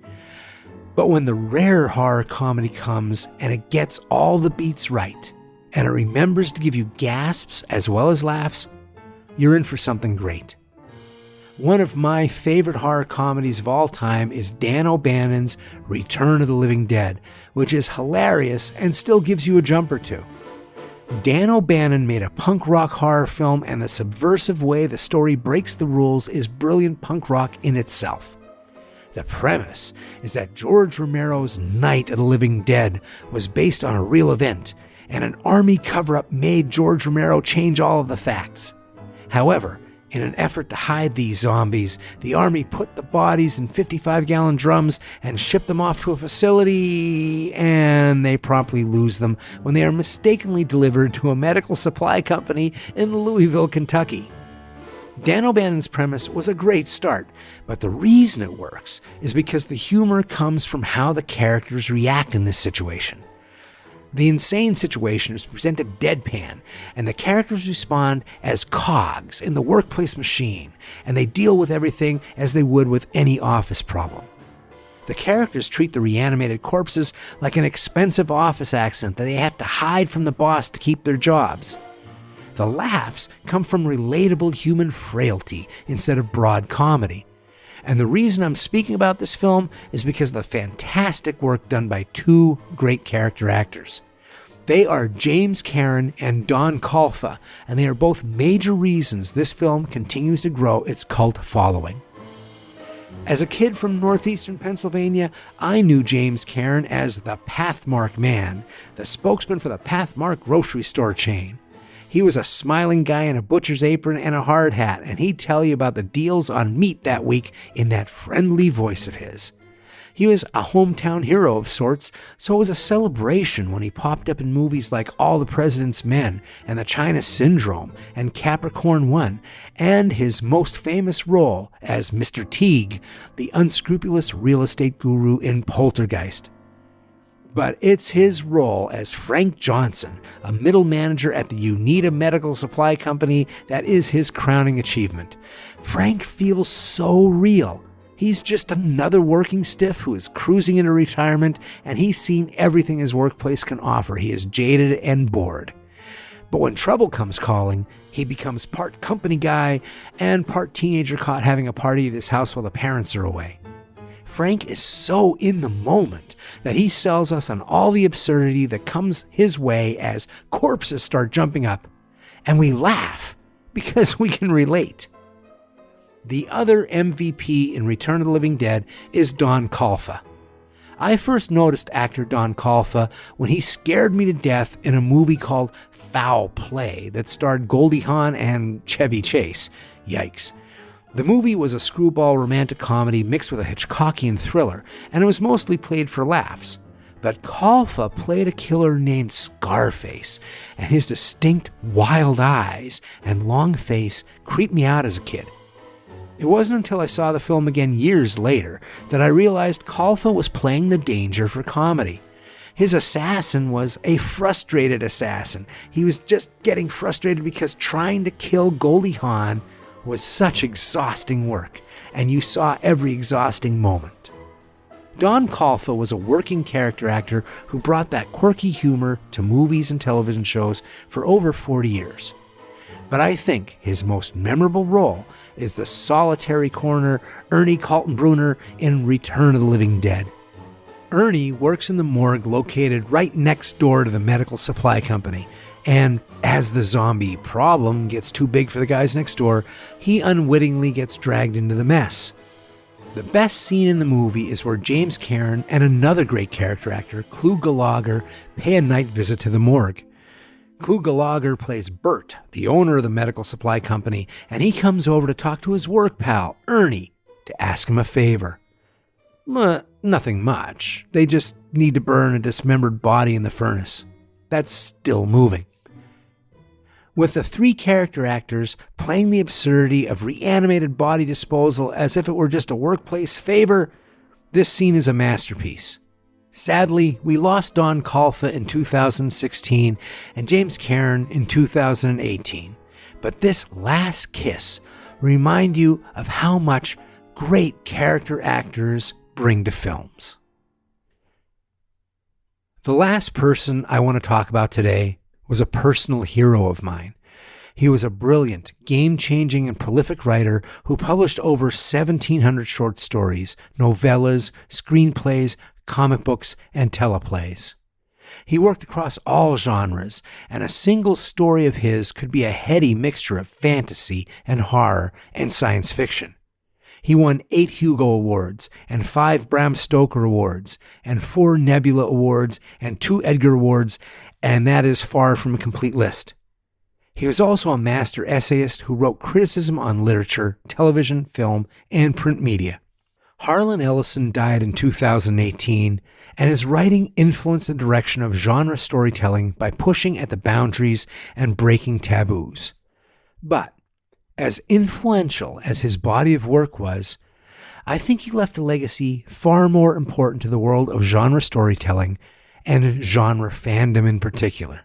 But when the rare horror comedy comes, and it gets all the beats right, and it remembers to give you gasps as well as laughs, you're in for something great. One of my favorite horror comedies of all time is Dan O'Bannon's Return of the Living Dead, which is hilarious and still gives you a jump or two. Dan O'Bannon made a punk rock horror film, and the subversive way the story breaks the rules is brilliant punk rock in itself. The premise is that George Romero's Night of the Living Dead was based on a real event, and an army cover-up made George Romero change all of the facts. However, in an effort to hide these zombies, the army put the bodies in 55-gallon drums and shipped them off to a facility, and they promptly lose them when they are mistakenly delivered to a medical supply company in Louisville, Kentucky. Dan O'Bannon's premise was a great start, but the reason it works is because the humor comes from how the characters react in this situation. The insane situation is presented deadpan, and the characters respond as cogs in the workplace machine, and they deal with everything as they would with any office problem. The characters treat the reanimated corpses like an expensive office accident that they have to hide from the boss to keep their jobs. The laughs come from relatable human frailty instead of broad comedy. And the reason I'm speaking about this film is because of the fantastic work done by two great character actors. They are James Karen and Don Calfa, and they are both major reasons this film continues to grow its cult following. As a kid from northeastern Pennsylvania, I knew James Karen as the Pathmark Man, the spokesman for the Pathmark grocery store chain. He was a smiling guy in a butcher's apron and a hard hat, and he'd tell you about the deals on meat that week in that friendly voice of his. He was a hometown hero of sorts, so it was a celebration when he popped up in movies like All the President's Men and The China Syndrome and Capricorn 1, and his most famous role as Mr. Teague, the unscrupulous real estate guru in Poltergeist. But it's his role as Frank Johnson, a middle manager at the Unita Medical Supply Company, that is his crowning achievement. Frank feels so real. He's just another working stiff who is cruising into retirement, and he's seen everything his workplace can offer. He is jaded and bored. But when trouble comes calling, he becomes part company guy and part teenager caught having a party at his house while the parents are away. Frank is so in the moment that he sells us on all the absurdity that comes his way as corpses start jumping up, and we laugh because we can relate. The other MVP in Return of the Living Dead is Don Calfa. I first noticed actor Don Calfa when he scared me to death in a movie called Foul Play that starred Goldie Hawn and Chevy Chase. Yikes. The movie was a screwball romantic comedy mixed with a Hitchcockian thriller, and it was mostly played for laughs. But Calfa played a killer named Scarface, and his distinct wild eyes and long face creeped me out as a kid. It wasn't until I saw the film again years later that I realized Calfa was playing the danger for comedy. His assassin was a frustrated assassin. He was just getting frustrated because trying to kill Goldie Hawn was such exhausting work, and you saw every exhausting moment. Don Calfa was a working character actor who brought that quirky humor to movies and television shows for over 40 years. But I think his most memorable role is the solitary corner Ernie Kaltenbrunner in Return of the Living Dead. Ernie works in the morgue located right next door to the medical supply company, and as the zombie problem gets too big for the guys next door, he unwittingly gets dragged into the mess. The best scene in the movie is where James Caan and another great character actor, Clu Gulager, pay a night visit to the morgue. Clu Gulager plays Bert, the owner of the medical supply company, and he comes over to talk to his work pal, Ernie, to ask him a favor. Nothing much. They just need to burn a dismembered body in the furnace. That's still moving. With the three character actors playing the absurdity of reanimated body disposal as if it were just a workplace favor, this scene is a masterpiece. Sadly, we lost Jon Calfa in 2016 and James Caan in 2018, but this last kiss remind you of how much great character actors bring to films. The last person I want to talk about today was a personal hero of mine. He was a brilliant, game-changing, and prolific writer who published over 1,700 short stories, novellas, screenplays, comic books, and teleplays. He worked across all genres, and a single story of his could be a heady mixture of fantasy and horror and science fiction. He won 8 Hugo Awards and 5 Bram Stoker Awards and 4 Nebula Awards and 2 Edgar Awards, and that is far from a complete list. He was also a master essayist who wrote criticism on literature, television, film, and print media. Harlan Ellison died in 2018, and his writing influenced the direction of genre storytelling by pushing at the boundaries and breaking taboos. But as influential as his body of work was, I think he left a legacy far more important to the world of genre storytelling and genre fandom in particular.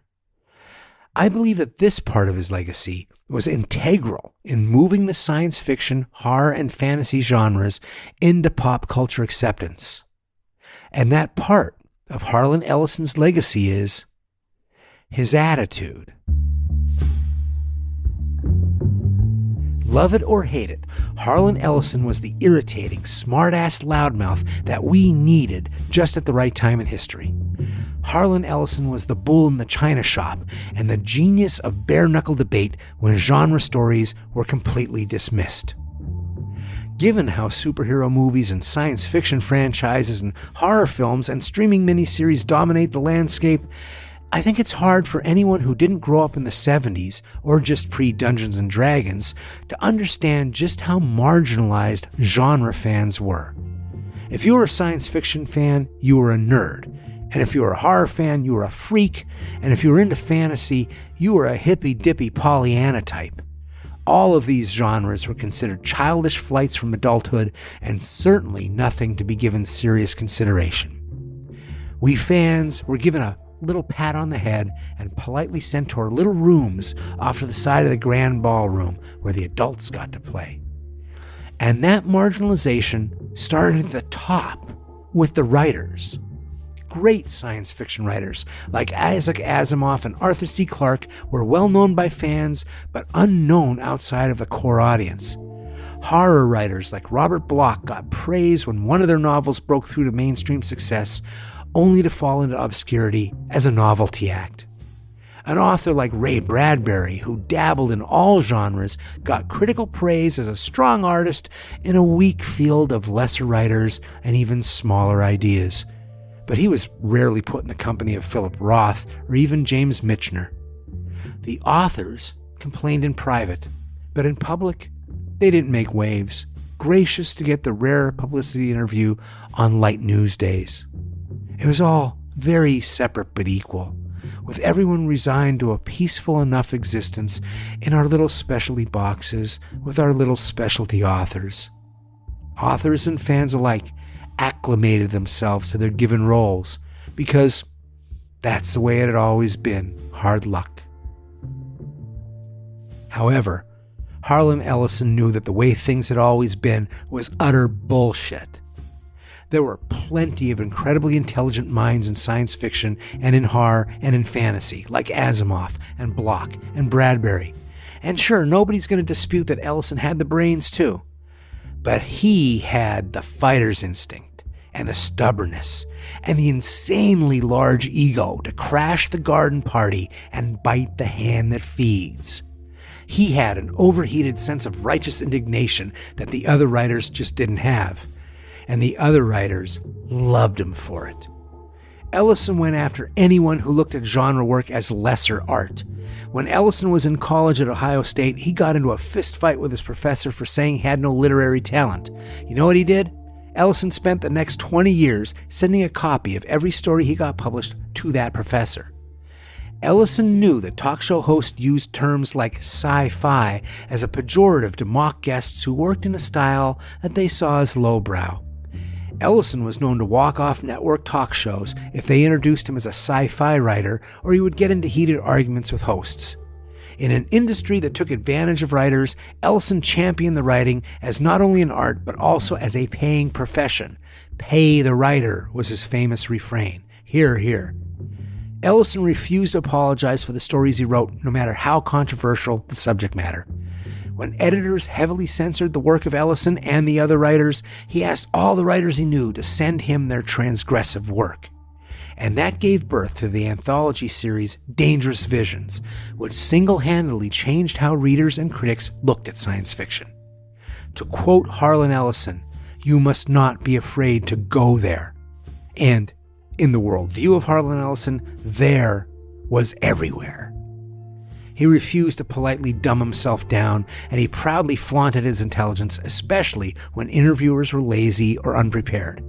I believe that this part of his legacy was integral in moving the science fiction, horror, and fantasy genres into pop culture acceptance. And that part of Harlan Ellison's legacy is his attitude. Love it or hate it, Harlan Ellison was the irritating, smart-ass loudmouth that we needed just at the right time in history. Harlan Ellison was the bull in the china shop and the genius of bare-knuckle debate when genre stories were completely dismissed. Given how superhero movies and science fiction franchises and horror films and streaming miniseries dominate the landscape, I think it's hard for anyone who didn't grow up in the 70s or just pre-Dungeons & Dragons to understand just how marginalized genre fans were. If you were a science fiction fan, you were a nerd. And if you were a horror fan, you were a freak. And if you were into fantasy, you were a hippy-dippy Pollyanna type. All of these genres were considered childish flights from adulthood and certainly nothing to be given serious consideration. We fans were given a little pat on the head and politely sent to our little rooms off to the side of the grand ballroom where the adults got to play. And that marginalization started at the top with the writers. Great science fiction writers like Isaac Asimov and Arthur C. Clarke were well known by fans but unknown outside of the core audience. Horror writers like Robert Bloch got praise when one of their novels broke through to mainstream success, only to fall into obscurity as a novelty act. An author like Ray Bradbury, who dabbled in all genres, got critical praise as a strong artist in a weak field of lesser writers and even smaller ideas. But he was rarely put in the company of Philip Roth or even James Michener. The authors complained in private, but in public, they didn't make waves, gracious to get the rare publicity interview on light news days. It was all very separate but equal, with everyone resigned to a peaceful enough existence in our little specialty boxes with our little specialty authors. Authors and fans alike acclimated themselves to their given roles because that's the way it had always been, hard luck. However, Harlan Ellison knew that the way things had always been was utter bullshit. There were plenty of incredibly intelligent minds in science fiction and in horror and in fantasy, like Asimov and Bloch and Bradbury. And sure, nobody's going to dispute that Ellison had the brains too. But he had the fighter's instinct and the stubbornness and the insanely large ego to crash the garden party and bite the hand that feeds. He had an overheated sense of righteous indignation that the other writers just didn't have, and the other writers loved him for it. Ellison went after anyone who looked at genre work as lesser art. When Ellison was in college at Ohio State, he got into a fist fight with his professor for saying he had no literary talent. You know what he did? Ellison spent the next 20 years sending a copy of every story he got published to that professor. Ellison knew that talk show hosts used terms like sci-fi as a pejorative to mock guests who worked in a style that they saw as lowbrow. Ellison was known to walk off network talk shows if they introduced him as a sci-fi writer, or he would get into heated arguments with hosts. In an industry that took advantage of writers, Ellison championed the writing as not only an art, but also as a paying profession. Pay the writer was his famous refrain. Hear, hear. Ellison refused to apologize for the stories he wrote, no matter how controversial the subject matter. When editors heavily censored the work of Ellison and the other writers, he asked all the writers he knew to send him their transgressive work. And that gave birth to the anthology series Dangerous Visions, which single-handedly changed how readers and critics looked at science fiction. To quote Harlan Ellison, "You must not be afraid to go there." And in the worldview of Harlan Ellison, there was everywhere. He refused to politely dumb himself down, and he proudly flaunted his intelligence, especially when interviewers were lazy or unprepared.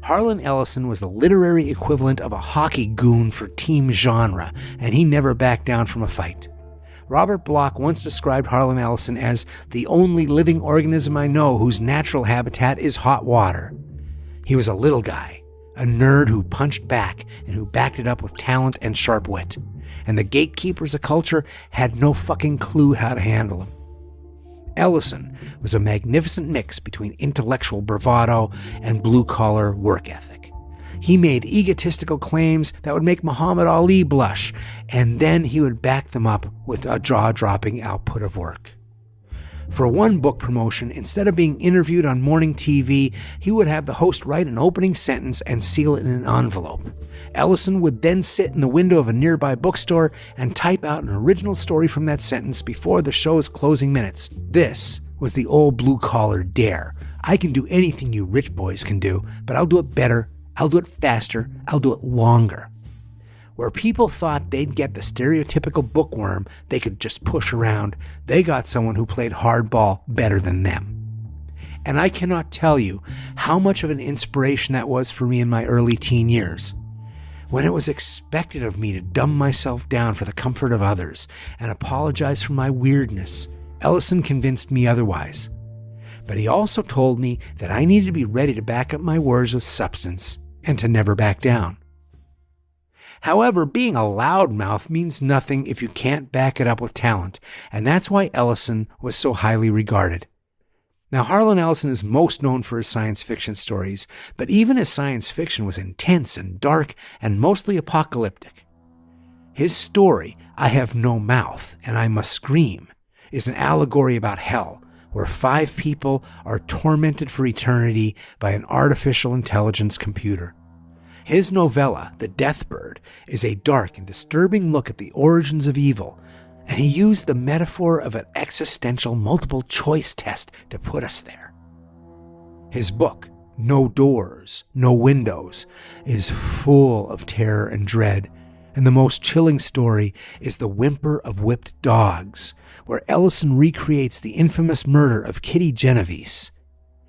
Harlan Ellison was the literary equivalent of a hockey goon for team genre, and he never backed down from a fight. Robert Bloch once described Harlan Ellison as the only living organism I know whose natural habitat is hot water. He was a little guy, a nerd who punched back and who backed it up with talent and sharp wit. And the gatekeepers of culture had no fucking clue how to handle him. Ellison was a magnificent mix between intellectual bravado and blue-collar work ethic. He made egotistical claims that would make Muhammad Ali blush, and then he would back them up with a jaw-dropping output of work. For one book promotion, instead of being interviewed on morning TV, he would have the host write an opening sentence and seal it in an envelope. Ellison would then sit in the window of a nearby bookstore and type out an original story from that sentence before the show's closing minutes. This was the old blue-collar dare. I can do anything you rich boys can do, but I'll do it better, I'll do it faster, I'll do it longer. Where people thought they'd get the stereotypical bookworm they could just push around, they got someone who played hardball better than them. And I cannot tell you how much of an inspiration that was for me in my early teen years. When it was expected of me to dumb myself down for the comfort of others and apologize for my weirdness, Ellison convinced me otherwise. But he also told me that I needed to be ready to back up my words with substance and to never back down. However, being a loudmouth means nothing if you can't back it up with talent, and that's why Ellison was so highly regarded. Now, Harlan Ellison is most known for his science fiction stories, but even his science fiction was intense and dark and mostly apocalyptic. His story, I Have No Mouth and I Must Scream, is an allegory about hell, where 5 people are tormented for eternity by an artificial intelligence computer. His novella, The Deathbird, is a dark and disturbing look at the origins of evil, and he used the metaphor of an existential multiple-choice test to put us there. His book, No Doors, No Windows, is full of terror and dread, and the most chilling story is The Whimper of Whipped Dogs, where Ellison recreates the infamous murder of Kitty Genovese,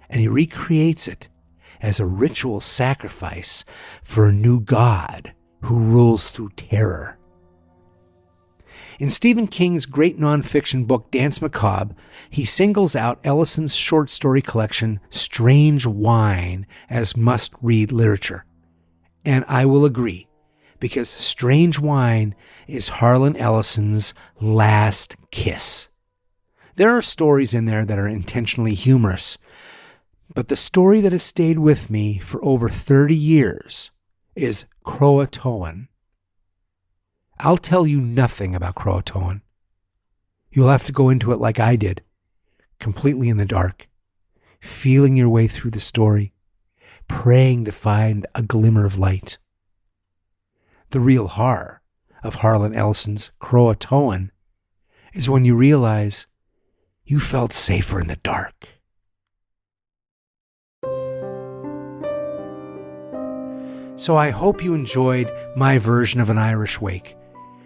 and he recreates it as a ritual sacrifice for a new god who rules through terror. In Stephen King's great nonfiction book Danse Macabre, he singles out Ellison's short story collection Strange Wine as must-read literature. And I will agree, because Strange Wine is Harlan Ellison's last kiss. There are stories in there that are intentionally humorous, but the story that has stayed with me for over 30 years is Croatoan. I'll tell you nothing about Croatoan. You'll have to go into it like I did, completely in the dark, feeling your way through the story, praying to find a glimmer of light. The real horror of Harlan Ellison's Croatoan is when you realize you felt safer in the dark. So I hope you enjoyed my version of An Irish Wake,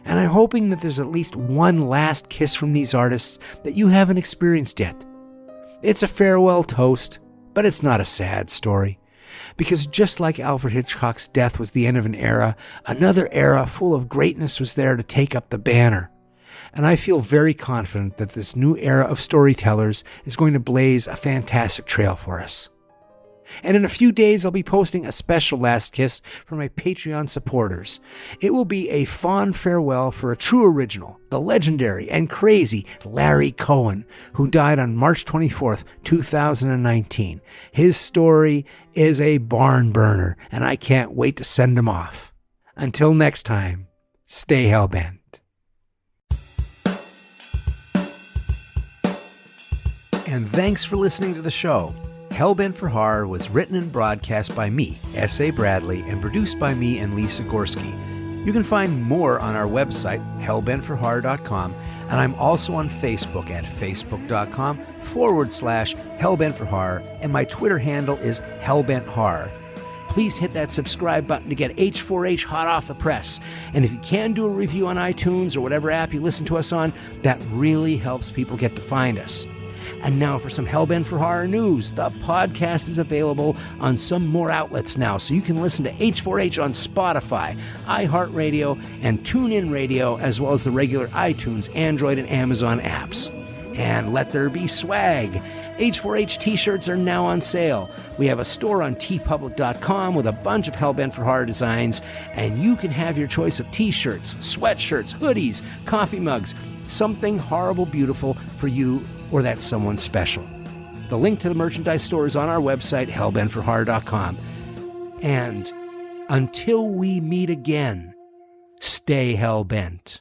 and I'm hoping that there's at least one last kiss from these artists that you haven't experienced yet. It's a farewell toast, but it's not a sad story, because just like Alfred Hitchcock's death was the end of an era, another era full of greatness was there to take up the banner. And I feel very confident that this new era of storytellers is going to blaze a fantastic trail for us. And in a few days, I'll be posting a special last kiss for my Patreon supporters. It will be a fond farewell for a true original, the legendary and crazy Larry Cohen, who died on March 24th, 2019. His story is a barn burner, and I can't wait to send him off. Until next time, stay hellbent. And thanks for listening to the show. Hellbent for Horror was written and broadcast by me, S.A. Bradley, and produced by me and Lisa Gorski. You can find more on our website, hellbentforhorror.com, and I'm also on Facebook at facebook.com/hellbentforhorror, and my Twitter handle is hellbenthorror. Please hit that subscribe button to get H4H hot off the press. And if you can do a review on iTunes or whatever app you listen to us on, that really helps people get to find us. And now for some Hellbent for Horror news. The podcast is available on some more outlets now, so you can listen to H4H on Spotify, iHeartRadio, and TuneIn Radio, as well as the regular iTunes, Android, and Amazon apps. And let there be swag. H4H t-shirts are now on sale. We have a store on tpublic.com with a bunch of Hellbent for Horror designs, and you can have your choice of t-shirts, sweatshirts, hoodies, coffee mugs, something horrible beautiful for you or that someone special. The link to the merchandise store is on our website, hellbentforhorror.com. And until we meet again, stay hellbent.